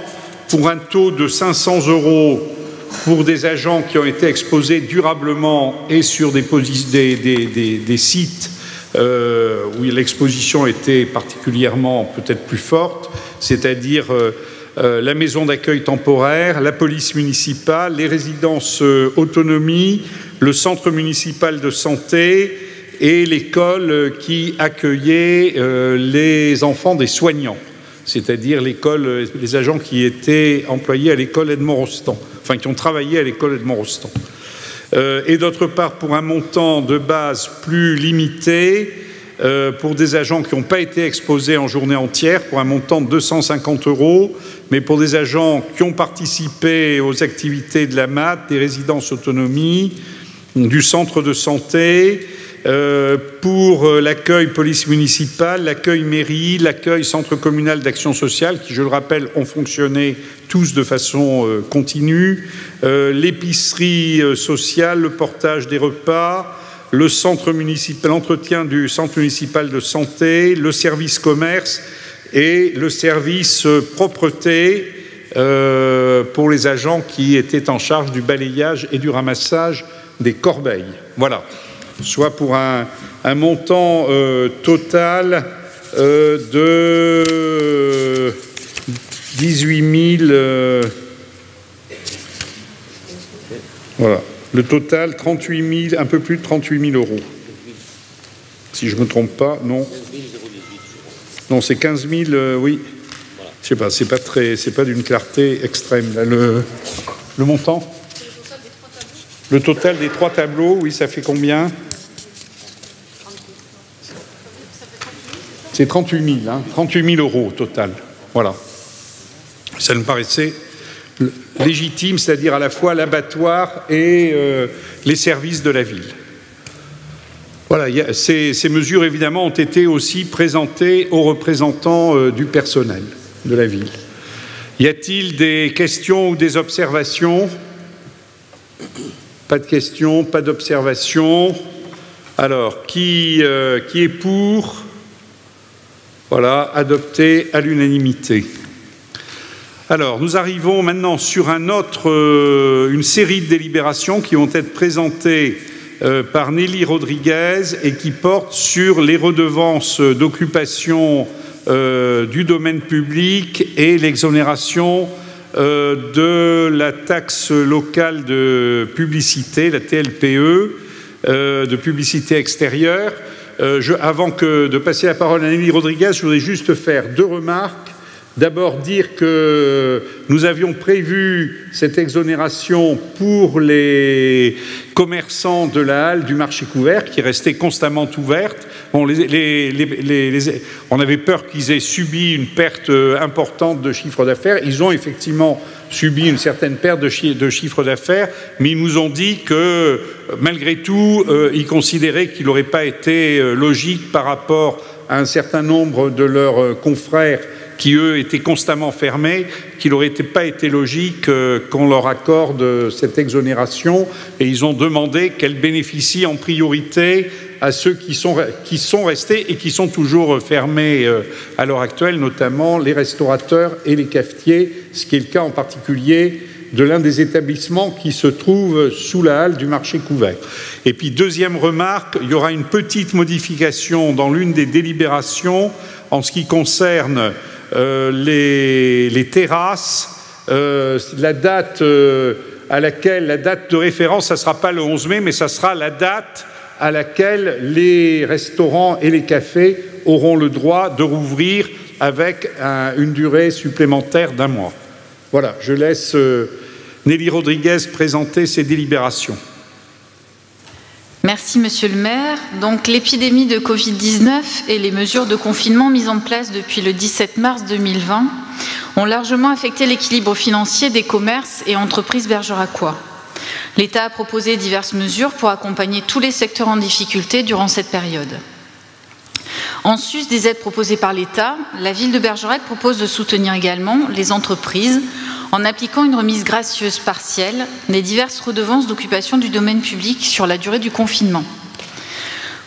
pour un taux de 500 € pour des agents qui ont été exposés durablement et sur des sites où l'exposition était particulièrement peut-être plus forte, c'est-à-dire la maison d'accueil temporaire, la police municipale, les résidences autonomie, le centre municipal de santé et l'école qui accueillait les enfants des soignants, c'est-à-dire les agents qui étaient employés à l'école Edmond-Rostand, enfin qui ont travaillé à l'école Edmond-Rostand. Et d'autre part, pour un montant de base plus limité, pour des agents qui n'ont pas été exposés en journée entière, pour un montant de 250 €, mais pour des agents qui ont participé aux activités de la MAT, des résidences autonomie, du centre de santé, pour l'accueil police municipale, l'accueil mairie, l'accueil centre communal d'action sociale, qui, je le rappelle, ont fonctionné tous de façon continue, l'épicerie sociale, le portage des repas, le centre municipal, l'entretien du centre municipal de santé, le service commerce et le service propreté pour les agents qui étaient en charge du balayage et du ramassage des corbeilles. Voilà. Soit pour un montant total de 18 000. Voilà. Le total, 38 000, un peu plus de 38 000 €. Si je ne me trompe pas, non. Non, c'est 15 000, oui. Je sais pas, c'est pas d'une clarté extrême. Là, le montant. Le total des 3 tableaux, oui, ça fait combien? C'est 38 000, hein, 38 000 € au total. Voilà. Ça me paraissait légitime, c'est-à-dire à la fois l'abattoir et les services de la ville. Voilà, ces mesures, évidemment, ont été aussi présentées aux représentants du personnel de la ville. Y a-t-il des questions ou des observations? Pas de questions, pas d'observations. Alors, qui est pour? Voilà, adopté à l'unanimité. Alors, nous arrivons maintenant sur une série de délibérations qui vont être présentées par Nelly Rodriguez et qui portent sur les redevances d'occupation du domaine public et l'exonération de la taxe locale de publicité, la TLPE, de publicité extérieure. Avant de passer la parole à Nelly Rodriguez, je voudrais juste faire 2 remarques. D'abord, dire que nous avions prévu cette exonération pour les commerçants de la halle du marché couvert, qui restait constamment ouverte. Bon, on avait peur qu'ils aient subi une perte importante de chiffre d'affaires. Ils ont effectivement subi une certaine perte de chiffre d'affaires, mais ils nous ont dit que, malgré tout, ils considéraient qu'il n'aurait pas été logique par rapport à un certain nombre de leurs confrères qui, eux, étaient constamment fermés, qu'il n'aurait pas été logique qu'on leur accorde cette exonération. Et ils ont demandé qu'elle bénéficie en priorité à ceux qui sont restés et qui sont toujours fermés à l'heure actuelle, notamment les restaurateurs et les cafetiers, ce qui est le cas en particulier de l'un des établissements qui se trouve sous la halle du marché couvert. Et puis, deuxième remarque, il y aura une petite modification dans l'une des délibérations en ce qui concerne les terrasses. La date de référence, ça ne sera pas le 11 mai, mais ça sera la date à laquelle les restaurants et les cafés auront le droit de rouvrir avec une durée supplémentaire d'1 mois. Voilà, je laisse Nelly Rodriguez présenter ses délibérations. Merci Monsieur le maire. Donc l'épidémie de Covid-19 et les mesures de confinement mises en place depuis le 17 mars 2020 ont largement affecté l'équilibre financier des commerces et entreprises bergeracois. L'État a proposé diverses mesures pour accompagner tous les secteurs en difficulté durant cette période. En sus des aides proposées par l'État, la ville de Bergerac propose de soutenir également les entreprises en appliquant une remise gracieuse partielle des diverses redevances d'occupation du domaine public sur la durée du confinement.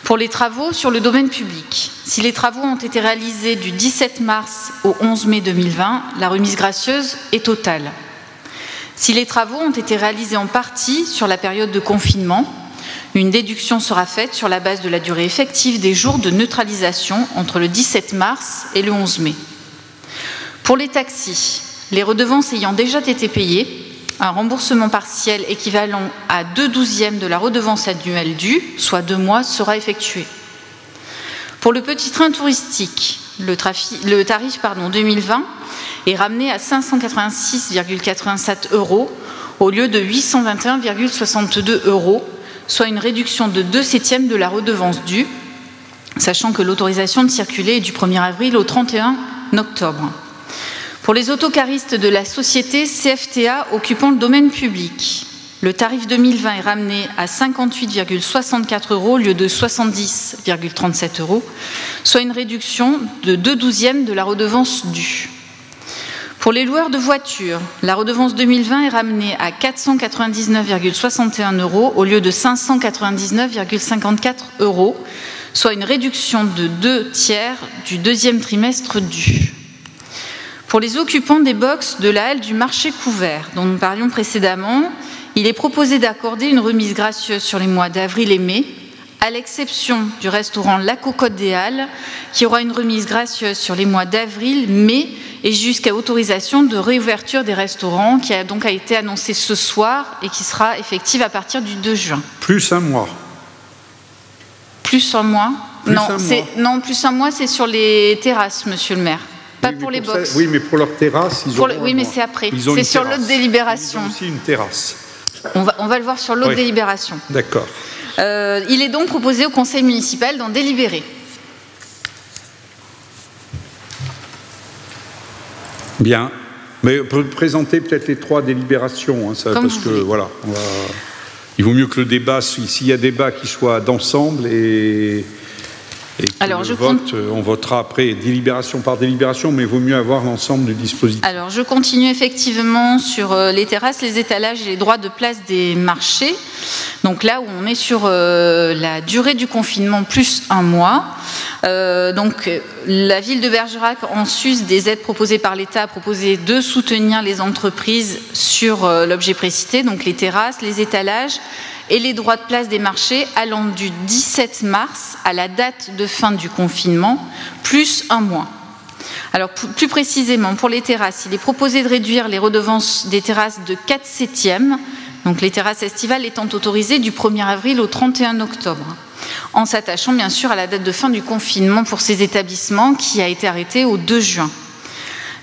Pour les travaux sur le domaine public, si les travaux ont été réalisés du 17 mars au 11 mai 2020, la remise gracieuse est totale. Si les travaux ont été réalisés en partie sur la période de confinement, une déduction sera faite sur la base de la durée effective des jours de neutralisation entre le 17 mars et le 11 mai. Pour les taxis, les redevances ayant déjà été payées, un remboursement partiel équivalent à 2/12 de la redevance annuelle due, soit 2 mois, sera effectué. Pour le petit train touristique, le tarif 2020 est ramené à 586,87 € au lieu de 821,62 €, soit une réduction de 2/7 de la redevance due, sachant que l'autorisation de circuler est du 1er avril au 31 octobre. Pour les autocaristes de la société CFTA occupant le domaine public, le tarif 2020 est ramené à 58,64 € au lieu de 70,37 €, soit une réduction de 2/12 de la redevance due. Pour les loueurs de voitures, la redevance 2020 est ramenée à 499,61 € au lieu de 599,54 €, soit une réduction de 2/3 du deuxième trimestre dû. Pour les occupants des box de la halle du marché couvert, dont nous parlions précédemment, il est proposé d'accorder une remise gracieuse sur les mois d'avril et mai, à l'exception du restaurant La Cocotte des Halles, qui aura une remise gracieuse sur les mois d'avril, mai et jusqu'à autorisation de réouverture des restaurants, qui a donc été annoncée ce soir et qui sera effective à partir du 2 juin. Plus un mois. Plus un mois ? Non, plus un mois, c'est sur les terrasses, monsieur le maire. Pas oui, pour les box. Oui, mais pour leur terrasse, ils ont. Oui, mais c'est après. C'est sur l'autre délibération. Ils ont aussi une terrasse. On va le voir sur l'autre délibération. D'accord. Il est donc proposé au conseil municipal d'en délibérer. Bien. Mais on peut présenter peut-être les 3 délibérations, hein, ça, parce que voilà, il vaut mieux que le débat, s'il y a débat, qu'il soit d'ensemble et alors, on votera après délibération par délibération, mais il vaut mieux avoir l'ensemble du dispositif. Alors, je continue effectivement sur les terrasses, les étalages et les droits de place des marchés. Donc là où on est sur la durée du confinement plus un mois. Donc la ville de Bergerac, en sus des aides proposées par l'État, a proposé de soutenir les entreprises sur l'objet précité, donc les terrasses, les étalages et les droits de place des marchés allant du 17 mars à la date de fin du confinement, plus un mois. Alors plus précisément, pour les terrasses, il est proposé de réduire les redevances des terrasses de 4/7, donc les terrasses estivales étant autorisées du 1er avril au 31 octobre, en s'attachant bien sûr à la date de fin du confinement pour ces établissements qui a été arrêtée au 2 juin.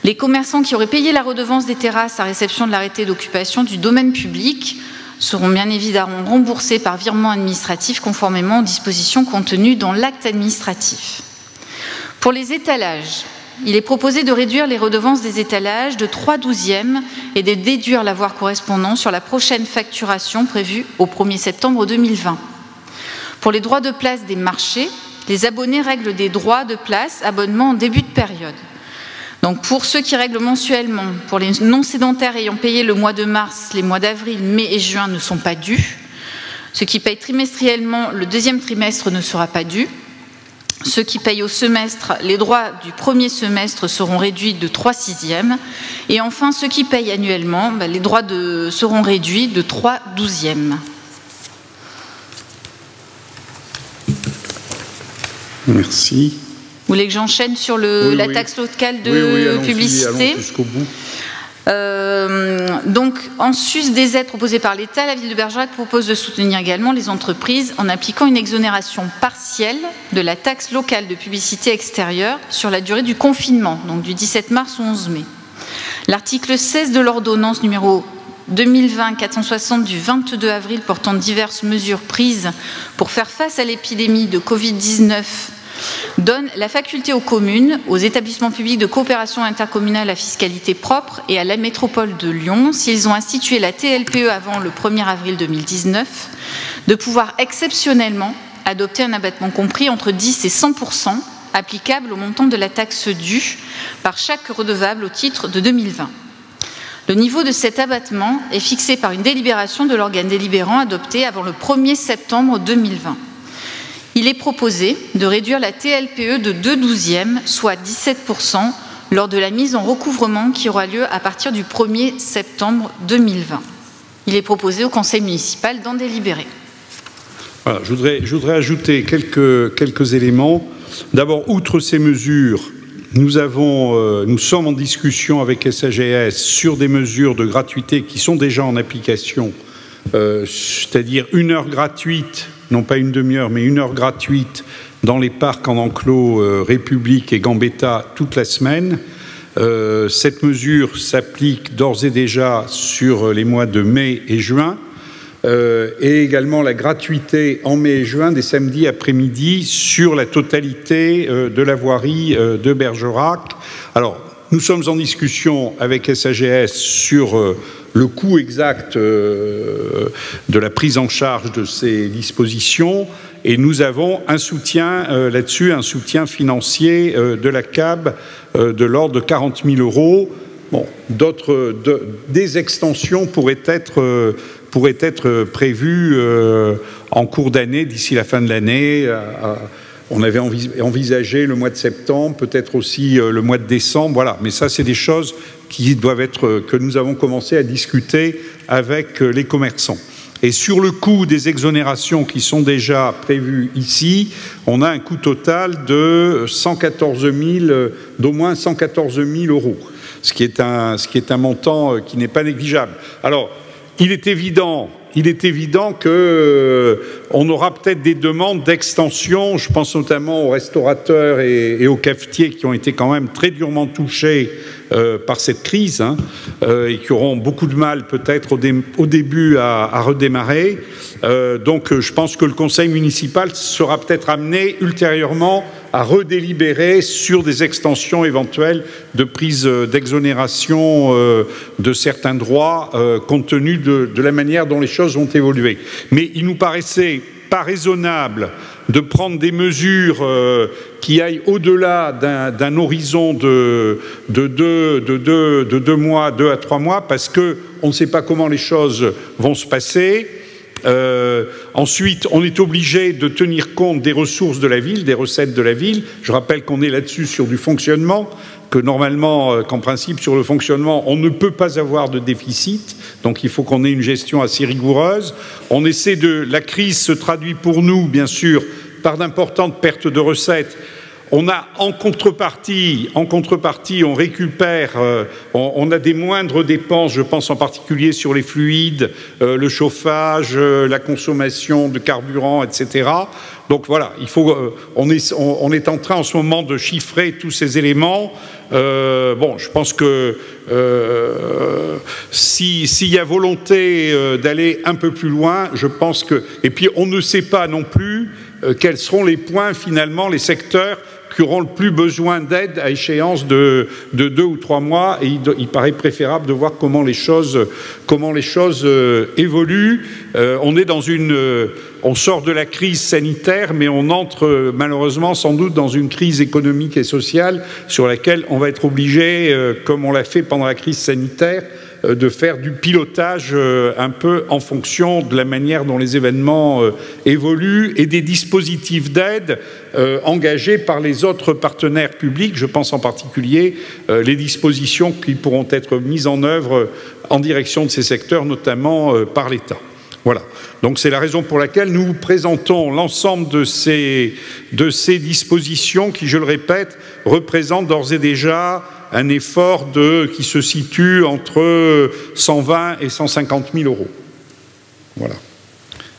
Les commerçants qui auraient payé la redevance des terrasses à réception de l'arrêté d'occupation du domaine public seront bien évidemment remboursés par virement administratif conformément aux dispositions contenues dans l'acte administratif. Pour les étalages, il est proposé de réduire les redevances des étalages de 3/12 et de déduire l'avoir correspondant sur la prochaine facturation prévue au 1er septembre 2020. Pour les droits de place des marchés, les abonnés règlent des droits de place abonnement en début de période. Donc pour ceux qui règlent mensuellement, pour les non-sédentaires ayant payé le mois de mars, les mois d'avril, mai et juin ne sont pas dus. Ceux qui payent trimestriellement, le deuxième trimestre ne sera pas dû. Ceux qui payent au semestre, les droits du premier semestre seront réduits de 3/6. Et enfin, ceux qui payent annuellement, les droits seront réduits de 3/12. Merci. Vous voulez que j'enchaîne sur la taxe locale de publicité ? Allons jusqu'au bout. Donc, en sus des aides proposées par l'État, la ville de Bergerac propose de soutenir également les entreprises en appliquant une exonération partielle de la taxe locale de publicité extérieure sur la durée du confinement, donc du 17 mars au 11 mai. L'article 16 de l'ordonnance numéro 2020-460 du 22 avril portant diverses mesures prises pour faire face à l'épidémie de Covid-19 donne la faculté aux communes, aux établissements publics de coopération intercommunale à fiscalité propre et à la métropole de Lyon, s'ils ont institué la TLPE avant le 1er avril 2019, de pouvoir exceptionnellement adopter un abattement compris entre 10 et 100% applicable au montant de la taxe due par chaque redevable au titre de 2020. Le niveau de cet abattement est fixé par une délibération de l'organe délibérant adopté avant le 1er septembre 2020. Il est proposé de réduire la TLPE de 2/12e, soit 17%, lors de la mise en recouvrement qui aura lieu à partir du 1er septembre 2020. Il est proposé au conseil municipal d'en délibérer. Voilà, je voudrais ajouter quelques éléments. D'abord, outre ces mesures, nous sommes en discussion avec SAGS sur des mesures de gratuité qui sont déjà en application, c'est-à-dire 1 heure gratuite, non pas une demi-heure, mais 1 heure gratuite dans les parcs en enclos République et Gambetta toute la semaine. Cette mesure s'applique d'ores et déjà sur les mois de mai et juin, et également la gratuité en mai et juin des samedis après-midi sur la totalité de la voirie de Bergerac. Alors, nous sommes en discussion avec SAGS sur le coût exact de la prise en charge de ces dispositions, et nous avons un soutien là-dessus, un soutien financier de la CAB de l'ordre de 40 000 €. Bon, des extensions pourraient être prévues en cours d'année, d'ici la fin de l'année. On avait envisagé le mois de septembre, peut-être aussi le mois de décembre, voilà. Mais ça, c'est des choses que nous avons commencé à discuter avec les commerçants. Et sur le coût des exonérations qui sont déjà prévues ici, on a un coût total de d'au moins 114 000 €, ce qui est un montant qui n'est pas négligeable. Alors, il est évident qu'on aura peut-être des demandes d'extension. Je pense notamment aux restaurateurs et aux cafetiers qui ont été quand même très durement touchés par cette crise, et qui auront beaucoup de mal peut-être au début à redémarrer. Donc je pense que le conseil municipal sera peut-être amené ultérieurement à redélibérer sur des extensions éventuelles de prise d'exonération de certains droits, compte tenu de la manière dont les choses vont évoluer. Mais il nous paraissait pas raisonnable de prendre des mesures qui aillent au-delà d'un horizon de 2 mois, 2 à 3 mois, parce qu'on ne sait pas comment les choses vont se passer. Ensuite, on est obligé de tenir compte des ressources de la ville, des recettes de la ville. Je rappelle qu'on est là-dessus sur du fonctionnement, qu'en principe, sur le fonctionnement, on ne peut pas avoir de déficit. Donc, il faut qu'on ait une gestion assez rigoureuse. La crise se traduit pour nous, bien sûr, par d'importantes pertes de recettes. On a en contrepartie, on récupère, on a des moindres dépenses, je pense en particulier sur les fluides, le chauffage, la consommation de carburant, etc. Donc voilà, on est en train en ce moment de chiffrer tous ces éléments. Bon, je pense que s'il y a volonté d'aller un peu plus loin, je pense que... Et puis on ne sait pas non plus quels seront les points, finalement, les secteurs qui auront le plus besoin d'aide à échéance de 2 ou 3 mois, et il paraît préférable de voir comment les choses évoluent. On sort de la crise sanitaire, mais on entre malheureusement sans doute dans une crise économique et sociale sur laquelle on va être obligé, comme on l'a fait pendant la crise sanitaire, de faire du pilotage un peu en fonction de la manière dont les événements évoluent et des dispositifs d'aide engagés par les autres partenaires publics. Je pense en particulier les dispositions qui pourront être mises en œuvre en direction de ces secteurs, notamment par l'État. Voilà. Donc c'est la raison pour laquelle nous présentons l'ensemble de ces dispositions qui, je le répète, représentent d'ores et déjà un effort qui se situe entre 120 et 150 000 €. Voilà.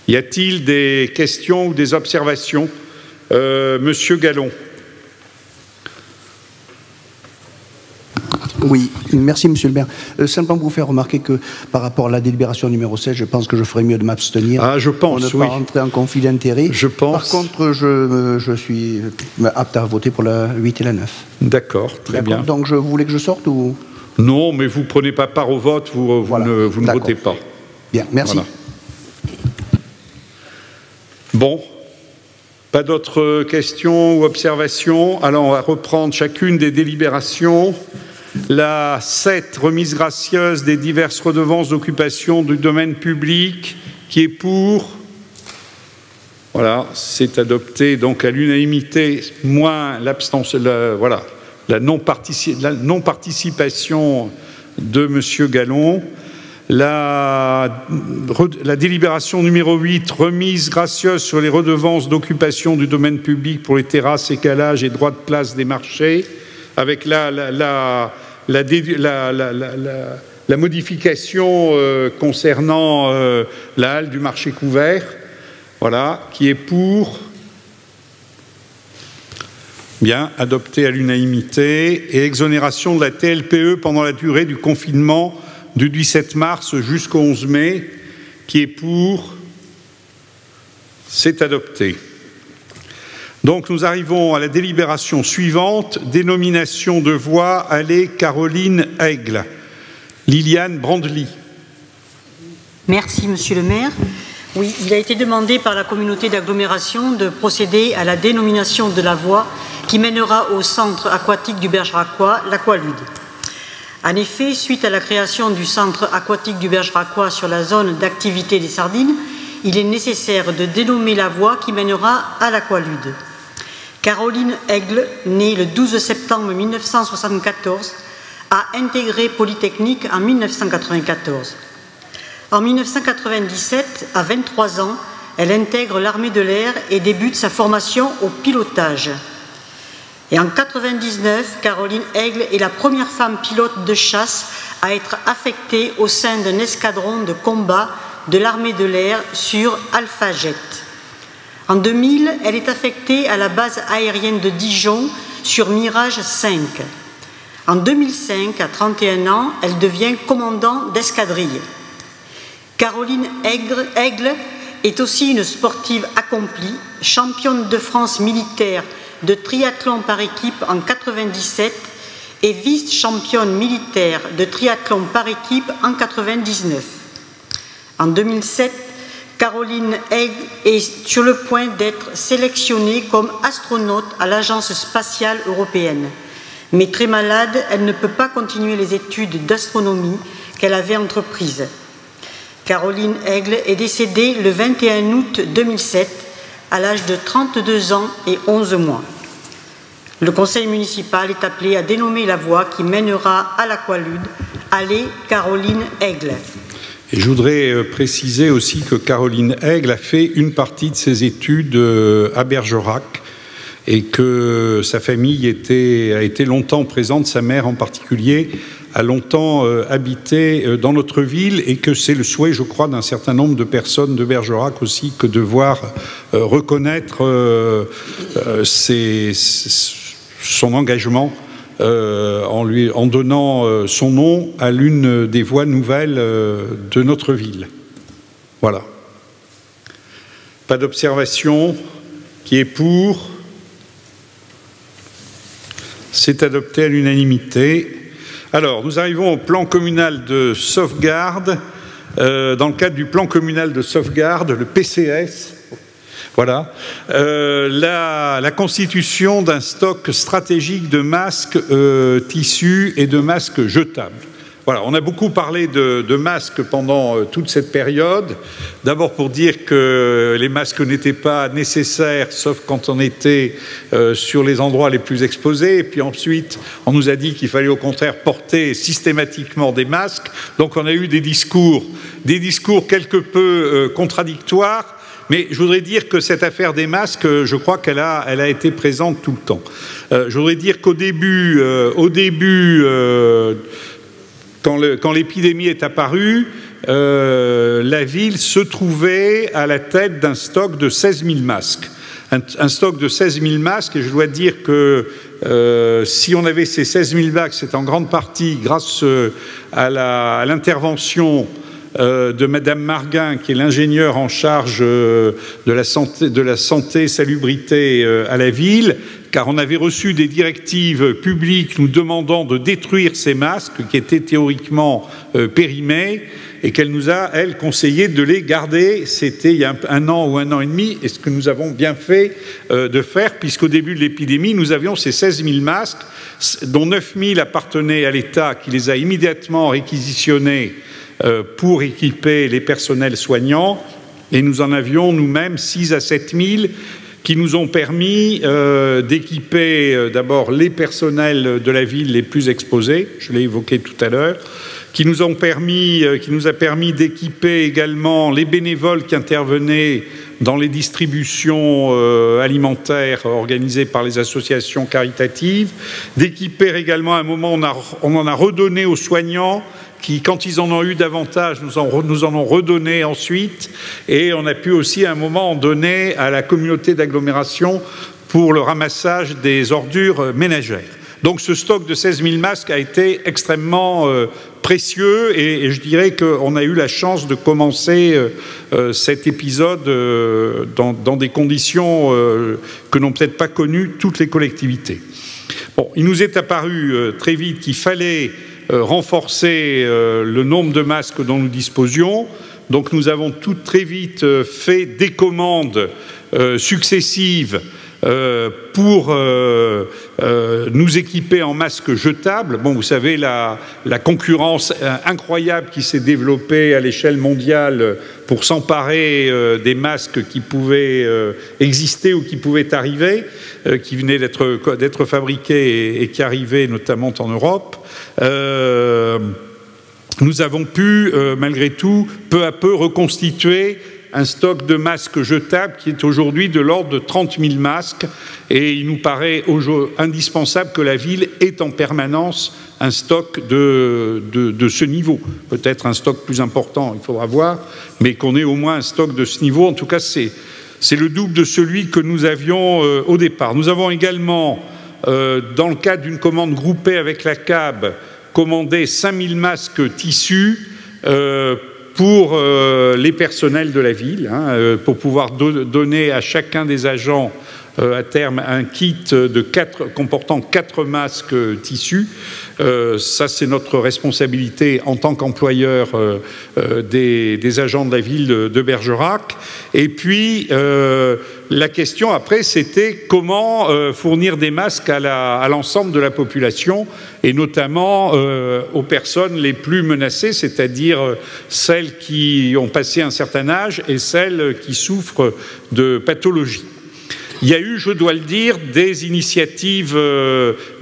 Y a-t-il des questions ou des observations? Monsieur Gallon. Oui, merci Monsieur le maire. Simplement pour vous faire remarquer que par rapport à la délibération numéro 16, je pense que je ferais mieux de m'abstenir. Ah, je pense, pour ne pas rentrer en conflit d'intérêts. Je pense. Par contre, je suis apte à voter pour la 8 et la 9. D'accord, très bien. Donc vous voulez que je sorte ou... Non, mais vous ne prenez pas part au vote, vous ne votez pas. Bien, merci. Voilà. Bon, pas d'autres questions ou observations. Alors, on va reprendre chacune des délibérations. La 7, remise gracieuse des diverses redevances d'occupation du domaine public, qui est pour. Voilà, c'est adopté donc à l'unanimité, moins l'abstention, voilà, la non-participation de M. Gallon. La délibération numéro 8, remise gracieuse sur les redevances d'occupation du domaine public pour les terrasses, écalages et droits de place des marchés, avec la modification concernant la halle du marché couvert. Voilà, qui est pour. Bien, adopté à l'unanimité. Et exonération de la TLPE pendant la durée du confinement du 17 mars jusqu'au 11 mai, qui est pour. C'est adopté. Donc nous arrivons à la délibération suivante, dénomination de voie allée Caroline Aigle. Liliane Brandely. Merci Monsieur le maire. Oui, il a été demandé par la communauté d'agglomération de procéder à la dénomination de la voie qui mènera au centre aquatique du Bergeracois, l'Aqualude. En effet, suite à la création du centre aquatique du Bergeracois sur la zone d'activité des sardines, il est nécessaire de dénommer la voie qui mènera à l'Aqualude. Caroline Aigle, née le 12 septembre 1974, a intégré Polytechnique en 1994. En 1997, à 23 ans, elle intègre l'armée de l'air et débute sa formation au pilotage. Et en 1999, Caroline Aigle est la première femme pilote de chasse à être affectée au sein d'un escadron de combat de l'armée de l'air sur Alpha Jet. En 2000, elle est affectée à la base aérienne de Dijon sur Mirage 5. En 2005, à 31 ans, elle devient commandant d'escadrille. Caroline Aigle est aussi une sportive accomplie, championne de France militaire de triathlon par équipe en 1997 et vice-championne militaire de triathlon par équipe en 1999. En 2007, Caroline Aigle est sur le point d'être sélectionnée comme astronaute à l'Agence spatiale européenne. Mais très malade, elle ne peut pas continuer les études d'astronomie qu'elle avait entreprises. Caroline Aigle est décédée le 21 août 2007 à l'âge de 32 ans et 11 mois. Le conseil municipal est appelé à dénommer la voie qui mènera à l'Aqualude, allée Caroline Aigle. Et je voudrais préciser aussi que Caroline Aigle a fait une partie de ses études à Bergerac et que sa famille a été longtemps présente, sa mère en particulier, a longtemps habité dans notre ville et que c'est le souhait, je crois, d'un certain nombre de personnes de Bergerac aussi que de voir reconnaître son engagement en donnant son nom à l'une des voies nouvelles de notre ville. Voilà. Pas d'observation. Qui est pour? C'est adopté à l'unanimité. Alors, nous arrivons au plan communal de sauvegarde. Dans le cadre du plan communal de sauvegarde, le PCS, voilà, la constitution d'un stock stratégique de masques tissus et de masques jetables. Voilà, on a beaucoup parlé de masques pendant toute cette période. D'abord pour dire que les masques n'étaient pas nécessaires, sauf quand on était sur les endroits les plus exposés. Et puis ensuite, on nous a dit qu'il fallait au contraire porter systématiquement des masques. Donc on a eu des discours quelque peu contradictoires. Mais je voudrais dire que cette affaire des masques, je crois qu'elle a été présente tout le temps. Je voudrais dire qu'au début, quand l'épidémie est apparue, la ville se trouvait à la tête d'un stock de 16 000 masques. Un stock de 16 000 masques, et je dois dire que si on avait ces 16 000 masques, c'est en grande partie grâce à l'intervention de Madame Marguin, qui est l'ingénieur en charge de la santé, salubrité à la ville, car on avait reçu des directives publiques nous demandant de détruire ces masques qui étaient théoriquement périmés, et qu'elle nous a, elle, conseillé de les garder. C'était il y a un an ou un an et demi, et ce que nous avons bien fait de faire, puisqu'au début de l'épidémie, nous avions ces 16 000 masques, dont 9 000 appartenaient à l'État, qui les a immédiatement réquisitionnés pour équiper les personnels soignants, et nous en avions nous-mêmes 6 à 7 000 qui nous ont permis d'équiper d'abord les personnels de la ville les plus exposés, je l'ai évoqué tout à l'heure, qui nous a permis d'équiper également les bénévoles qui intervenaient dans les distributions alimentaires organisées par les associations caritatives, d'équiper également, à un moment, on en a redonné aux soignants, qui, quand ils en ont eu davantage, nous en ont redonné ensuite, et on a pu aussi à un moment en donner à la communauté d'agglomération pour le ramassage des ordures ménagères. Donc ce stock de 16 000 masques a été extrêmement précieux, et je dirais qu'on a eu la chance de commencer cet épisode dans des conditions que n'ont peut-être pas connues toutes les collectivités. Bon, il nous est apparu très vite qu'il fallait renforcer le nombre de masques dont nous disposions. Donc nous avons très vite fait des commandes successives pour nous équiper en masques jetables. Bon, vous savez, la concurrence incroyable qui s'est développée à l'échelle mondiale pour s'emparer des masques qui pouvaient exister ou qui pouvaient arriver, qui venaient d'être fabriqués et qui arrivaient notamment en Europe. Nous avons pu, malgré tout, peu à peu reconstituer un stock de masques jetables qui est aujourd'hui de l'ordre de 30 000 masques, et il nous paraît indispensable que la ville ait en permanence un stock de ce niveau. Peut-être un stock plus important, il faudra voir, mais qu'on ait au moins un stock de ce niveau. En tout cas, c'est le double de celui que nous avions au départ. Nous avons également, dans le cadre d'une commande groupée avec la CAB, commandé 5 000 masques tissus pour les personnels de la ville, pour pouvoir donner à chacun des agents à terme un kit comportant 4 masques tissus. Ça, c'est notre responsabilité en tant qu'employeur des agents de la ville de Bergerac. Et puis, la question après, c'était comment fournir des masques à l'ensemble de la population, et notamment aux personnes les plus menacées, c'est-à-dire celles qui ont passé un certain âge et celles qui souffrent de pathologies. Il y a eu, je dois le dire, des initiatives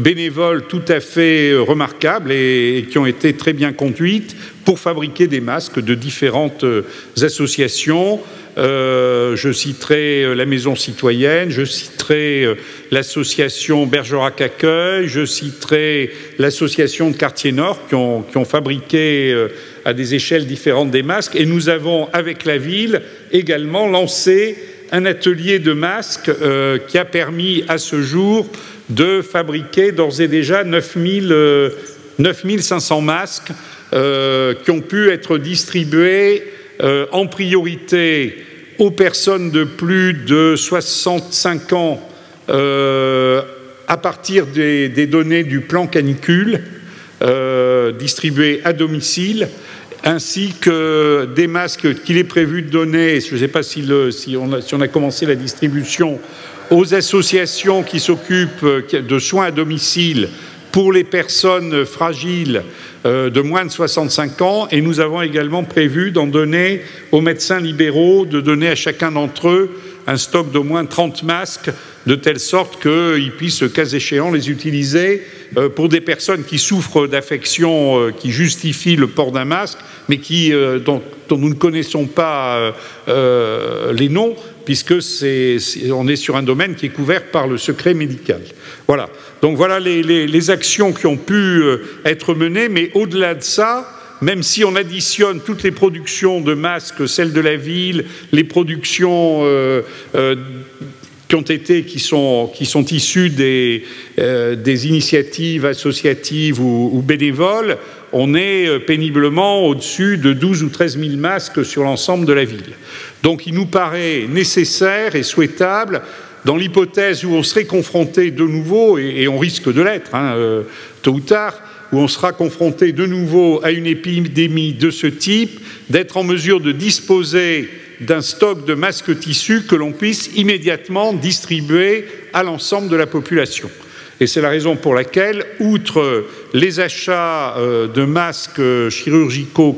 bénévoles tout à fait remarquables et qui ont été très bien conduites pour fabriquer des masques de différentes associations. Je citerai la Maison Citoyenne, je citerai l'association Bergerac Accueil, je citerai l'association de Quartier Nord qui ont fabriqué à des échelles différentes des masques. Et nous avons, avec la ville, également lancé un atelier de masques qui a permis à ce jour de fabriquer d'ores et déjà 9 500 masques qui ont pu être distribués en priorité aux personnes de plus de 65 ans à partir des données du plan canicule distribués à domicile, ainsi que des masques qu'il est prévu de donner, je ne sais pas si on a commencé la distribution, aux associations qui s'occupent de soins à domicile pour les personnes fragiles de moins de 65 ans, et nous avons également prévu d'en donner aux médecins libéraux, de donner à chacun d'entre eux un stock d'au moins 30 masques, de telle sorte qu'ils puissent, cas échéant, les utiliser pour des personnes qui souffrent d'affections qui justifient le port d'un masque, mais dont nous ne connaissons pas les noms, puisque on est sur un domaine qui est couvert par le secret médical. Voilà. Donc voilà les actions qui ont pu être menées, mais au-delà de ça, même si on additionne toutes les productions de masques, celles de la ville, les productions qui sont issus des initiatives associatives ou bénévoles, on est péniblement au-dessus de 12 ou 13 000 masques sur l'ensemble de la ville. Donc il nous paraît nécessaire et souhaitable, dans l'hypothèse où on serait confronté de nouveau, et on risque de l'être tôt ou tard, où on sera confronté de nouveau à une épidémie de ce type, d'être en mesure de disposer d'un stock de masques tissus que l'on puisse immédiatement distribuer à l'ensemble de la population. Et c'est la raison pour laquelle, outre les achats de masques chirurgicaux,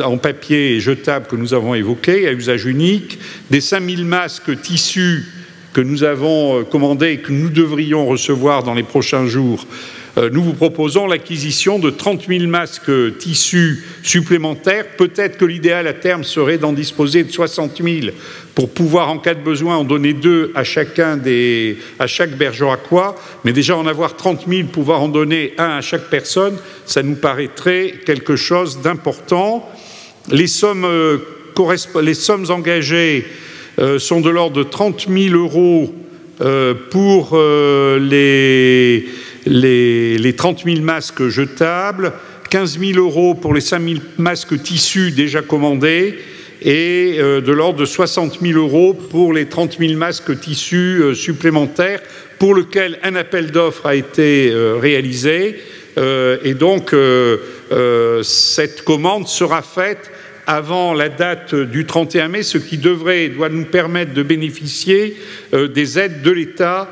en papier et jetables que nous avons évoqués, à usage unique, des 5000 masques tissus que nous avons commandés et que nous devrions recevoir dans les prochains jours, nous vous proposons l'acquisition de 30 000 masques tissus supplémentaires. Peut-être que l'idéal à terme serait d'en disposer de 60 000 pour pouvoir, en cas de besoin, en donner 2 à chaque bergeracois. Mais déjà en avoir 30 000, pouvoir en donner 1 à chaque personne, ça nous paraîtrait quelque chose d'important. Les sommes engagées sont de l'ordre de 30 000 € pour les 30 000 masques jetables, 15 000 € pour les 5 000 masques tissus déjà commandés et de l'ordre de 60 000 € pour les 30 000 masques tissus supplémentaires pour lequel un appel d'offres a été réalisé. Et donc, cette commande sera faite avant la date du 31 mai, ce qui doit nous permettre de bénéficier des aides de l'État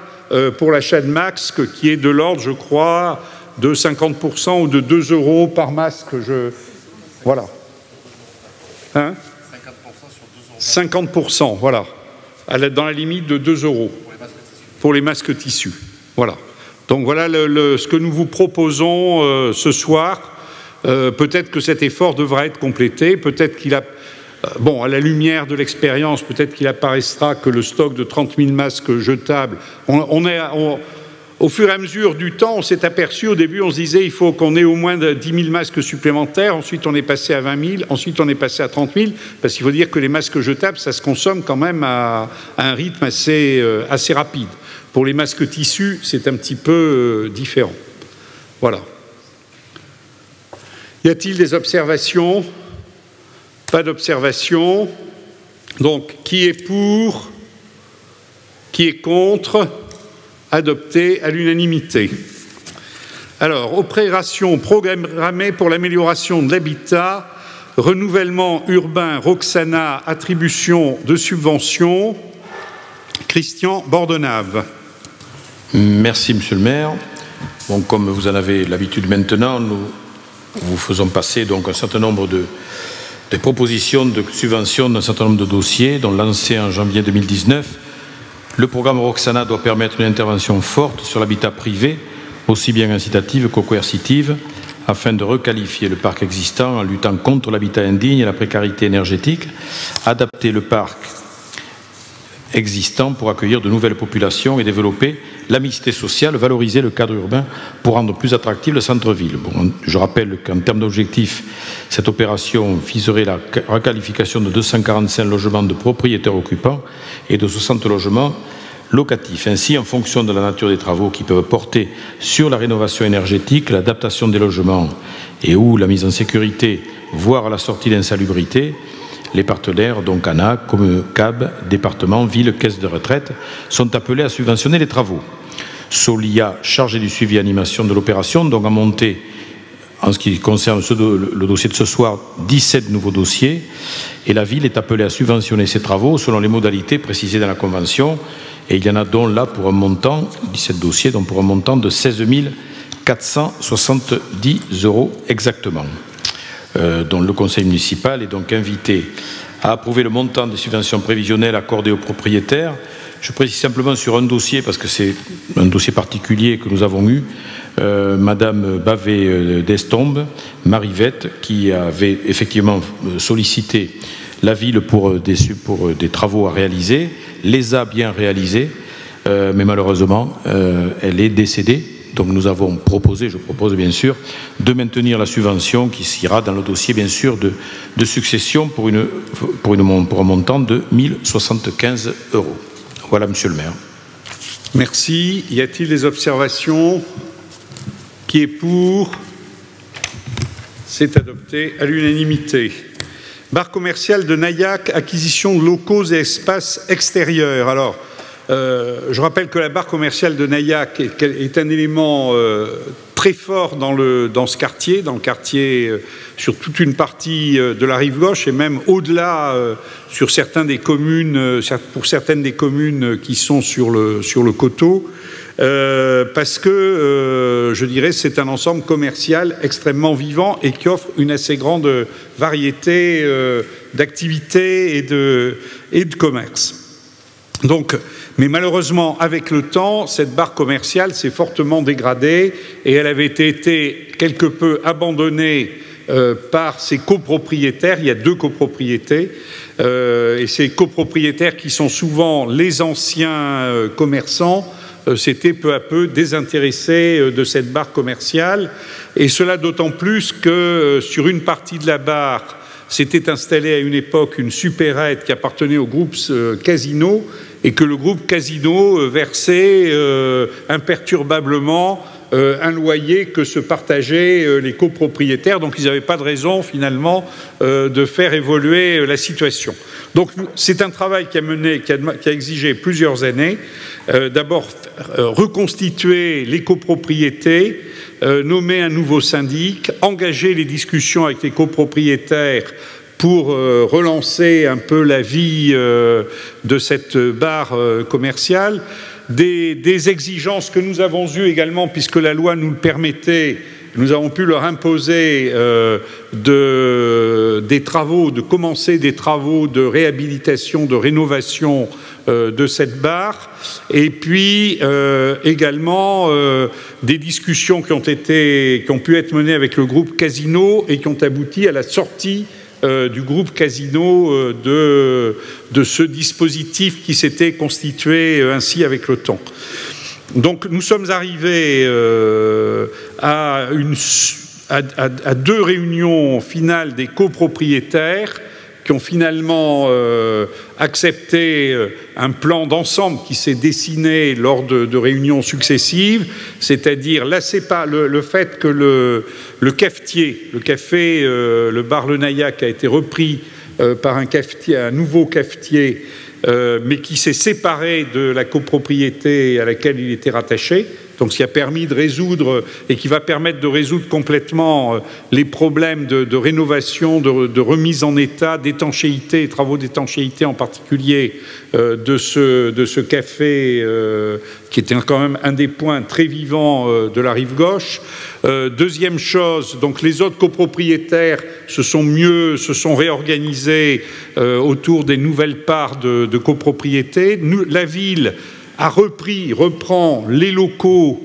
pour l'achat de masques, qui est de l'ordre, je crois, de 50% ou de 2 € par masque. Voilà. 50%, voilà. Dans la limite de 2 € pour les masques tissus. Voilà. Donc voilà ce que nous vous proposons ce soir. Peut-être que cet effort devra être complété, peut-être qu'il a... Bon, à la lumière de l'expérience, peut-être qu'il apparaîtra que le stock de 30 000 masques jetables... Au fur et à mesure du temps, on s'est aperçu, au début, on se disait il faut qu'on ait au moins 10 000 masques supplémentaires, ensuite on est passé à 20 000, ensuite on est passé à 30 000, parce qu'il faut dire que les masques jetables, ça se consomme quand même à un rythme assez rapide. Pour les masques tissus, c'est un petit peu différent. Voilà. Y a-t-il des observations? Pas d'observations. Donc, qui est pour? Qui est contre? Adopté à l'unanimité. Alors, opération programmée pour l'amélioration de l'habitat, renouvellement urbain Roxana, attribution de subventions. Christian Bordenave. Merci, Monsieur le maire. Bon, comme vous en avez l'habitude maintenant, nous vous faisons passer donc un certain nombre de propositions de subventions d'un certain nombre de dossiers, dont lancé en janvier 2019. Le programme Roxana doit permettre une intervention forte sur l'habitat privé, aussi bien incitative que coercitive, afin de requalifier le parc existant en luttant contre l'habitat indigne et la précarité énergétique, adapter le parc existant pour accueillir de nouvelles populations et développer la mixité sociale, valoriser le cadre urbain pour rendre plus attractif le centre-ville. Bon, je rappelle qu'en termes d'objectifs, cette opération viserait la requalification de 245 logements de propriétaires occupants et de 60 logements locatifs. Ainsi, en fonction de la nature des travaux qui peuvent porter sur la rénovation énergétique, l'adaptation des logements et ou la mise en sécurité, voire la sortie d'insalubrité, les partenaires, donc ANA, comme CAB, département, ville, caisse de retraite, sont appelés à subventionner les travaux. Solia, chargé du suivi et animation de l'opération, donc a monté, en ce qui concerne le dossier de ce soir, 17 nouveaux dossiers, et la ville est appelée à subventionner ces travaux selon les modalités précisées dans la convention, et il y en a donc là pour un montant, 17 dossiers, donc pour un montant de 16 470 € exactement. Dont le conseil municipal est donc invité à approuver le montant des subventions prévisionnelles accordées aux propriétaires. Je précise simplement sur un dossier, parce que c'est un dossier particulier que nous avons eu, Madame Bavet d'Estombe, Marivette, qui avait effectivement sollicité la ville pour des travaux à réaliser, les a bien réalisés, mais malheureusement, elle est décédée Donc nous avons proposé, je propose bien sûr, de maintenir la subvention qui ira dans le dossier bien sûr de succession pour un montant de 1075 €. Voilà, Monsieur le maire. Merci. Y a-t-il des observations? Qui est pour? C'est adopté à l'unanimité. Bar commercial de Naillac, acquisition de locaux et espaces extérieurs. Alors, je rappelle que la barre commerciale de Naillac est un élément très fort dans ce quartier, sur toute une partie de la rive gauche et même au-delà pour certaines des communes qui sont sur le coteau. Parce que, je dirais, c'est un ensemble commercial extrêmement vivant et qui offre une assez grande variété d'activités et de commerce. Donc, mais malheureusement, avec le temps, cette barre commerciale s'est fortement dégradée et elle avait été quelque peu abandonnée par ses copropriétaires. Il y a 2 copropriétés et ces copropriétaires qui sont souvent les anciens commerçants s'étaient peu à peu désintéressés de cette barre commerciale, et cela d'autant plus que sur une partie de la barre s'était installée à une époque une supérette qui appartenait au groupe Casino, et que le groupe Casino versait imperturbablement un loyer que se partageaient les copropriétaires, donc ils n'avaient pas de raison finalement de faire évoluer la situation. Donc c'est un travail qui a exigé plusieurs années. D'abord reconstituer les copropriétés, nommer un nouveau syndic, engager les discussions avec les copropriétaires pour relancer un peu la vie de cette barre commerciale. Des exigences que nous avons eues également, puisque la loi nous le permettait, nous avons pu leur imposer de commencer des travaux de réhabilitation, de rénovation de cette barre, et puis également des discussions qui ont pu être menées avec le groupe Casino et qui ont abouti à la sortie du groupe Casino de ce dispositif qui s'était constitué ainsi avec le temps. Donc nous sommes arrivés à 2 réunions finales des copropriétaires qui ont finalement accepté un plan d'ensemble qui s'est dessiné lors de réunions successives, c'est-à-dire le fait que le cafetier, le bar Le Naillac a été repris par un nouveau cafetier, mais qui s'est séparé de la copropriété à laquelle il était rattaché. Donc, ce qui a permis de résoudre et qui va permettre de résoudre complètement les problèmes de rénovation, de remise en état, d'étanchéité, travaux d'étanchéité en particulier de ce café qui était quand même un des points très vivants de la rive gauche. Deuxième chose, donc les autres copropriétaires se sont réorganisés autour des nouvelles parts de copropriété. La ville reprend les locaux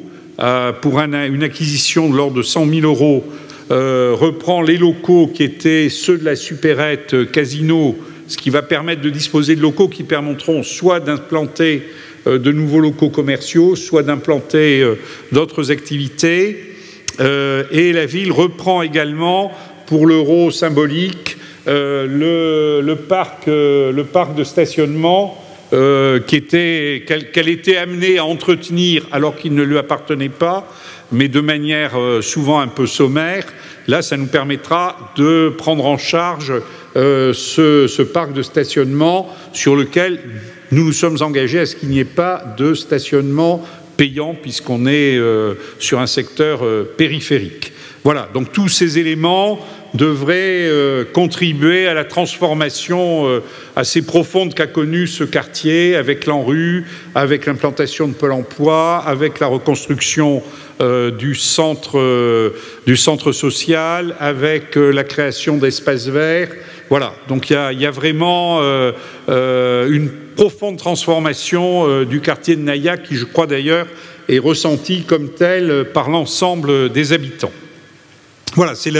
pour une acquisition de l'ordre de 100 000 €, reprend les locaux qui étaient ceux de la supérette Casino, ce qui va permettre de disposer de locaux qui permettront soit d'implanter de nouveaux locaux commerciaux, soit d'implanter d'autres activités. Et la ville reprend également, pour l'euro symbolique, le parc de stationnement qu'elle était amenée à entretenir alors qu'il ne lui appartenait pas, mais de manière souvent un peu sommaire. Là, ça nous permettra de prendre en charge ce parc de stationnement sur lequel nous nous sommes engagés à ce qu'il n'y ait pas de stationnement payant, puisqu'on est sur un secteur périphérique. Voilà, donc tous ces éléments devraient contribuer à la transformation assez profonde qu'a connue ce quartier, avec l'ANRU, avec l'implantation de Pôle emploi, avec la reconstruction du centre social, avec la création d'espaces verts. Voilà, donc il y a vraiment une profonde transformation du quartier de Naillac qui, je crois d'ailleurs, est ressentie comme telle par l'ensemble des habitants. Voilà, c'est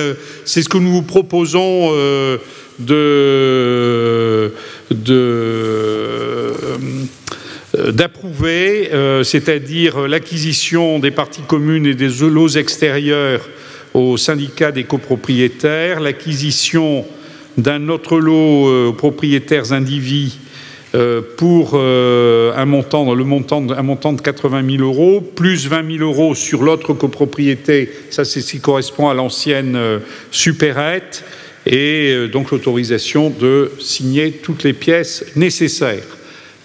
ce que nous vous proposons de d'approuver, c'est-à-dire l'acquisition des parties communes et des lots extérieurs au syndicat des copropriétaires, l'acquisition d'un autre lot aux propriétaires indivis pour un montant de 80 000 €, plus 20 000 € sur l'autre copropriété, ça c'est ce qui correspond à l'ancienne supérette, et donc l'autorisation de signer toutes les pièces nécessaires.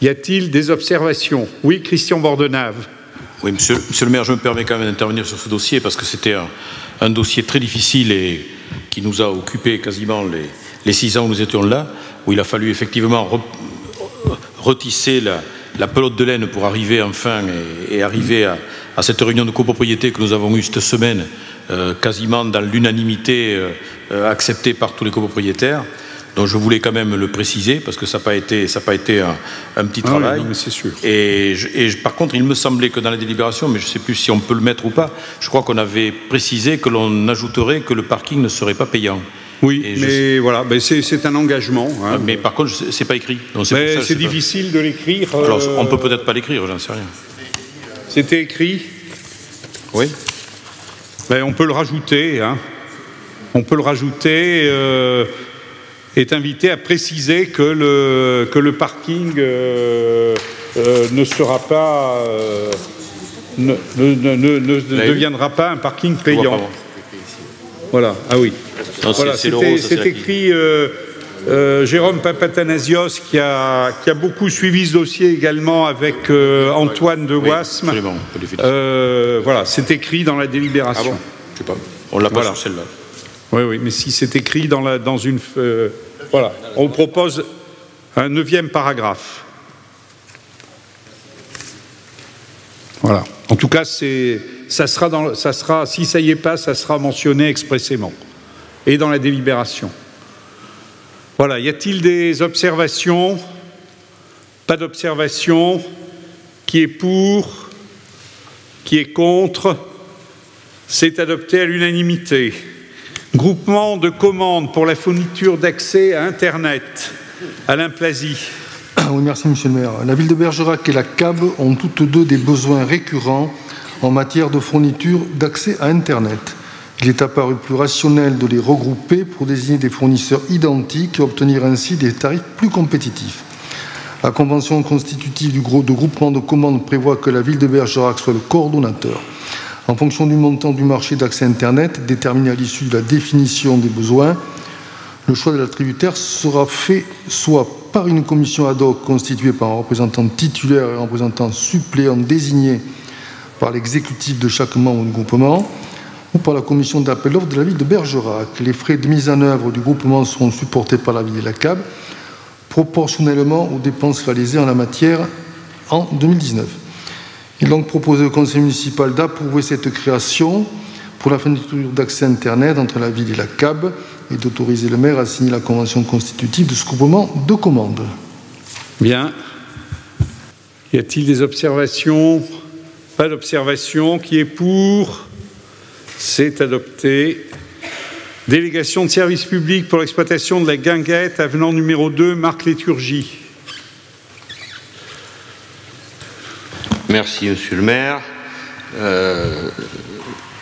Y a-t-il des observations? Oui, Christian Bordenave. Oui, monsieur le maire, je me permets quand même d'intervenir sur ce dossier parce que c'était un dossier très difficile et qui nous a occupé quasiment les 6 ans où nous étions là, où il a fallu effectivement retisser la pelote de laine pour arriver enfin et arriver à cette réunion de copropriété que nous avons eue cette semaine, quasiment dans l'unanimité acceptée par tous les copropriétaires. Donc je voulais quand même le préciser parce que ça n'a pas été un petit travail. Oui, non, mais c'est sûr. Et par contre, il me semblait que dans la délibération, mais je ne sais plus si on peut le mettre ou pas, je crois qu'on avait précisé que l'on ajouterait que le parking ne serait pas payant. Oui, mais voilà, c'est un engagement. Hein. Mais par contre, c'est pas écrit. C'est difficile de l'écrire. Alors, on peut peut-être pas l'écrire, j'en sais rien. C'était écrit? Oui. On peut le rajouter. Hein. On peut le rajouter. Est invité à préciser que le parking ne sera pas ne deviendra pas un parking payant. Voilà. Ah oui. Voilà, c'est écrit. Jérôme Papatanasios qui a beaucoup suivi ce dossier également avec Antoine de Wasme. Voilà, c'est écrit dans la délibération. Ah bon, je sais pas. On l'a pas sur celle-là. Oui, mais si c'est écrit dans une... voilà, on propose un 9e paragraphe. Voilà. En tout cas, ça sera, si ça y est pas, ça sera mentionné expressément. Et dans la délibération. Voilà. Y a-t-il des observations? Pas d'observations. Qui est pour? Qui est contre? C'est adopté à l'unanimité. Groupement de commandes pour la fourniture d'accès à Internet. Alain Plazy. Oui, merci Monsieur le maire. La ville de Bergerac et la CAB ont toutes deux des besoins récurrents en matière de fourniture d'accès à Internet. Il est apparu plus rationnel de les regrouper pour désigner des fournisseurs identiques et obtenir ainsi des tarifs plus compétitifs. La convention constitutive du groupement de commandes prévoit que la ville de Bergerac soit le coordonnateur. En fonction du montant du marché d'accès Internet, déterminé à l'issue de la définition des besoins, le choix de l'attributaire sera fait soit par une commission ad hoc constituée par un représentant titulaire et un représentant suppléant désigné par l'exécutif de chaque membre du groupement, ou par la commission d'appel d'offres de la ville de Bergerac. Les frais de mise en œuvre du groupement seront supportés par la ville et la CAB, proportionnellement aux dépenses réalisées en la matière en 2019. Il est donc proposé au conseil municipal d'approuver cette création pour la fourniture d'accès Internet entre la ville et la CAB et d'autoriser le maire à signer la convention constitutive de ce groupement de commandes. Bien. Y a-t-il des observations? Pas d'observation. Qui est pour? C'est adopté. Délégation de service public pour l'exploitation de la guinguette, avenant numéro 2, Marc Léturgie. Merci, Monsieur le maire.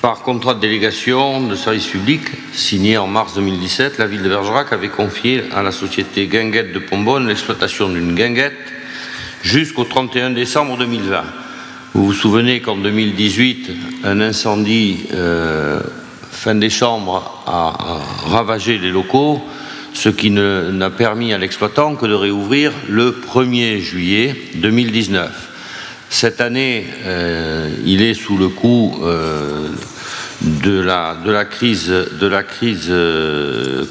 Par contrat de délégation de service public signé en mars 2017, la ville de Bergerac avait confié à la société Guinguette de Pombonne l'exploitation d'une guinguette jusqu'au 31 décembre 2020. Vous vous souvenez qu'en 2018, un incendie fin décembre a ravagé les locaux, ce qui n'a permis à l'exploitant que de réouvrir le 1er juillet 2019. Cette année, il est sous le coup de la crise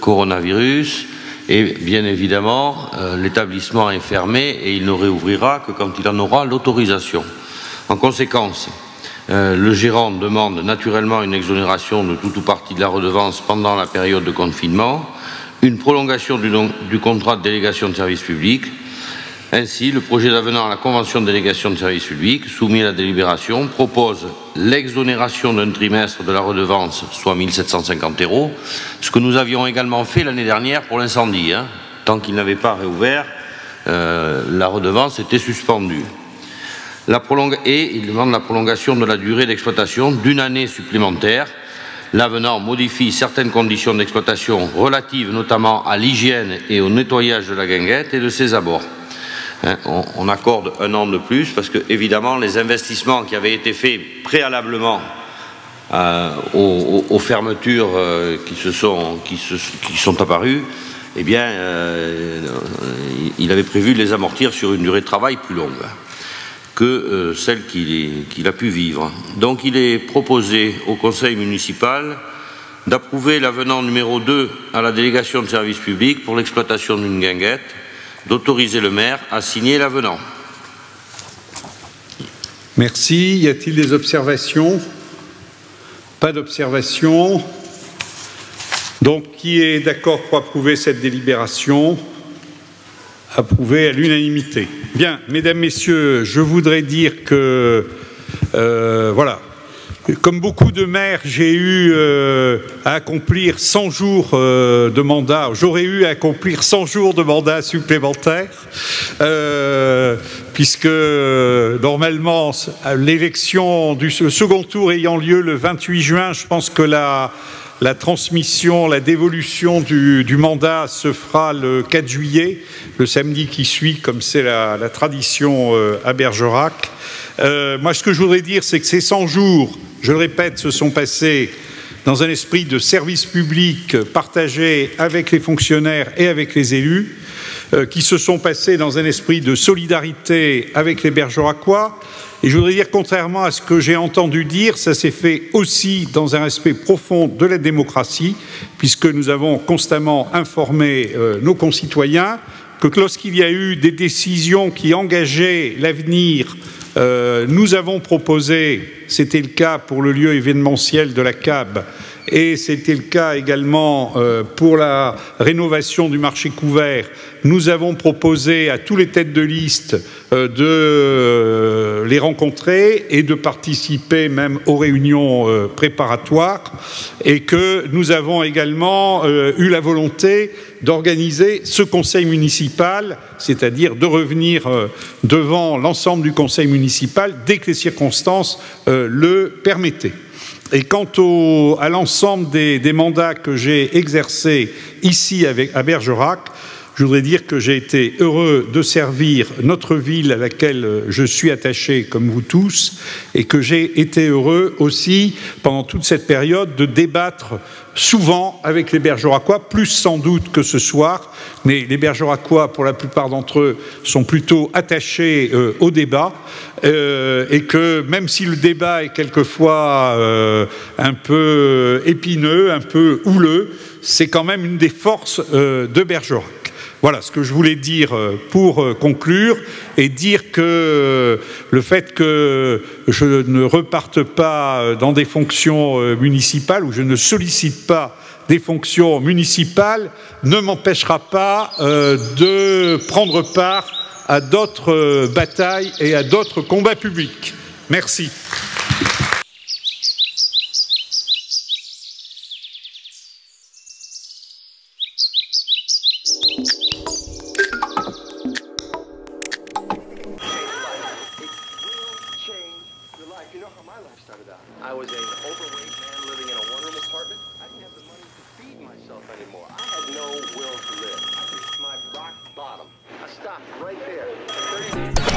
coronavirus et bien évidemment, l'établissement est fermé et il ne réouvrira que quand il en aura l'autorisation. En conséquence, le gérant demande naturellement une exonération de tout ou partie de la redevance pendant la période de confinement, une prolongation du contrat de délégation de service public. Ainsi, le projet d'avenant à la convention de délégation de service public, soumis à la délibération, propose l'exonération d'un trimestre de la redevance, soit 1 750 €, ce que nous avions également fait l'année dernière pour l'incendie. Tant qu'il n'avait pas réouvert, la redevance était suspendue. il demande la prolongation de la durée d'exploitation d'une année supplémentaire. L'avenant modifie certaines conditions d'exploitation relatives notamment à l'hygiène et au nettoyage de la guinguette et de ses abords. On accorde un an de plus parce que, évidemment, les investissements qui avaient été faits préalablement aux fermetures qui sont apparues, eh bien, il avait prévu de les amortir sur une durée de travail plus longue que celle qu'il a pu vivre. Donc il est proposé au conseil municipal d'approuver l'avenant numéro 2 à la délégation de service public pour l'exploitation d'une guinguette, d'autoriser le maire à signer l'avenant. Merci. Y a-t-il des observations? Pas d'observation. Donc, qui est d'accord pour approuver cette délibération? Approuvé à l'unanimité. Bien, mesdames, messieurs, je voudrais dire que, voilà, comme beaucoup de maires, j'ai eu à accomplir 100 jours de mandat, j'aurais eu à accomplir 100 jours de mandat supplémentaire, puisque normalement, l'élection du second tour ayant lieu le 28 juin, je pense que la transmission, la dévolution du mandat se fera le 4 juillet, le samedi qui suit, comme c'est la tradition à Bergerac. Moi, ce que je voudrais dire, c'est que ces 100 jours, je le répète, se sont passés dans un esprit de service public partagé avec les fonctionnaires et avec les élus, qui se sont passés dans un esprit de solidarité avec les Bergeracois. Et je voudrais dire, contrairement à ce que j'ai entendu dire, ça s'est fait aussi dans un respect profond de la démocratie, puisque nous avons constamment informé nos concitoyens que lorsqu'il y a eu des décisions qui engageaient l'avenir, nous avons proposé, c'était le cas pour le lieu événementiel de la CAB, et c'était le cas également pour la rénovation du marché couvert, nous avons proposé à tous les têtes de liste de les rencontrer et de participer même aux réunions préparatoires, et que nous avons également eu la volonté d'organiser ce conseil municipal, c'est-à-dire de revenir devant l'ensemble du conseil municipal dès que les circonstances le permettaient. Et quant à l'ensemble des mandats que j'ai exercés ici à Bergerac, je voudrais dire que j'ai été heureux de servir notre ville à laquelle je suis attaché comme vous tous, et que j'ai été heureux aussi pendant toute cette période de débattre souvent avec les Bergeracois, plus sans doute que ce soir, mais les Bergeracois, pour la plupart d'entre eux, sont plutôt attachés au débat, et que même si le débat est quelquefois un peu épineux, un peu houleux, c'est quand même une des forces de Bergerac. Voilà ce que je voulais dire pour conclure, et dire que le fait que je ne reparte pas dans des fonctions municipales, ou je ne sollicite pas des fonctions municipales, ne m'empêchera pas de prendre part à d'autres batailles et à d'autres combats publics. Merci. I was an overweight man living in a one-room apartment. I didn't have the money to feed myself anymore. I had no will to live. I reached my rock bottom. I stopped right there.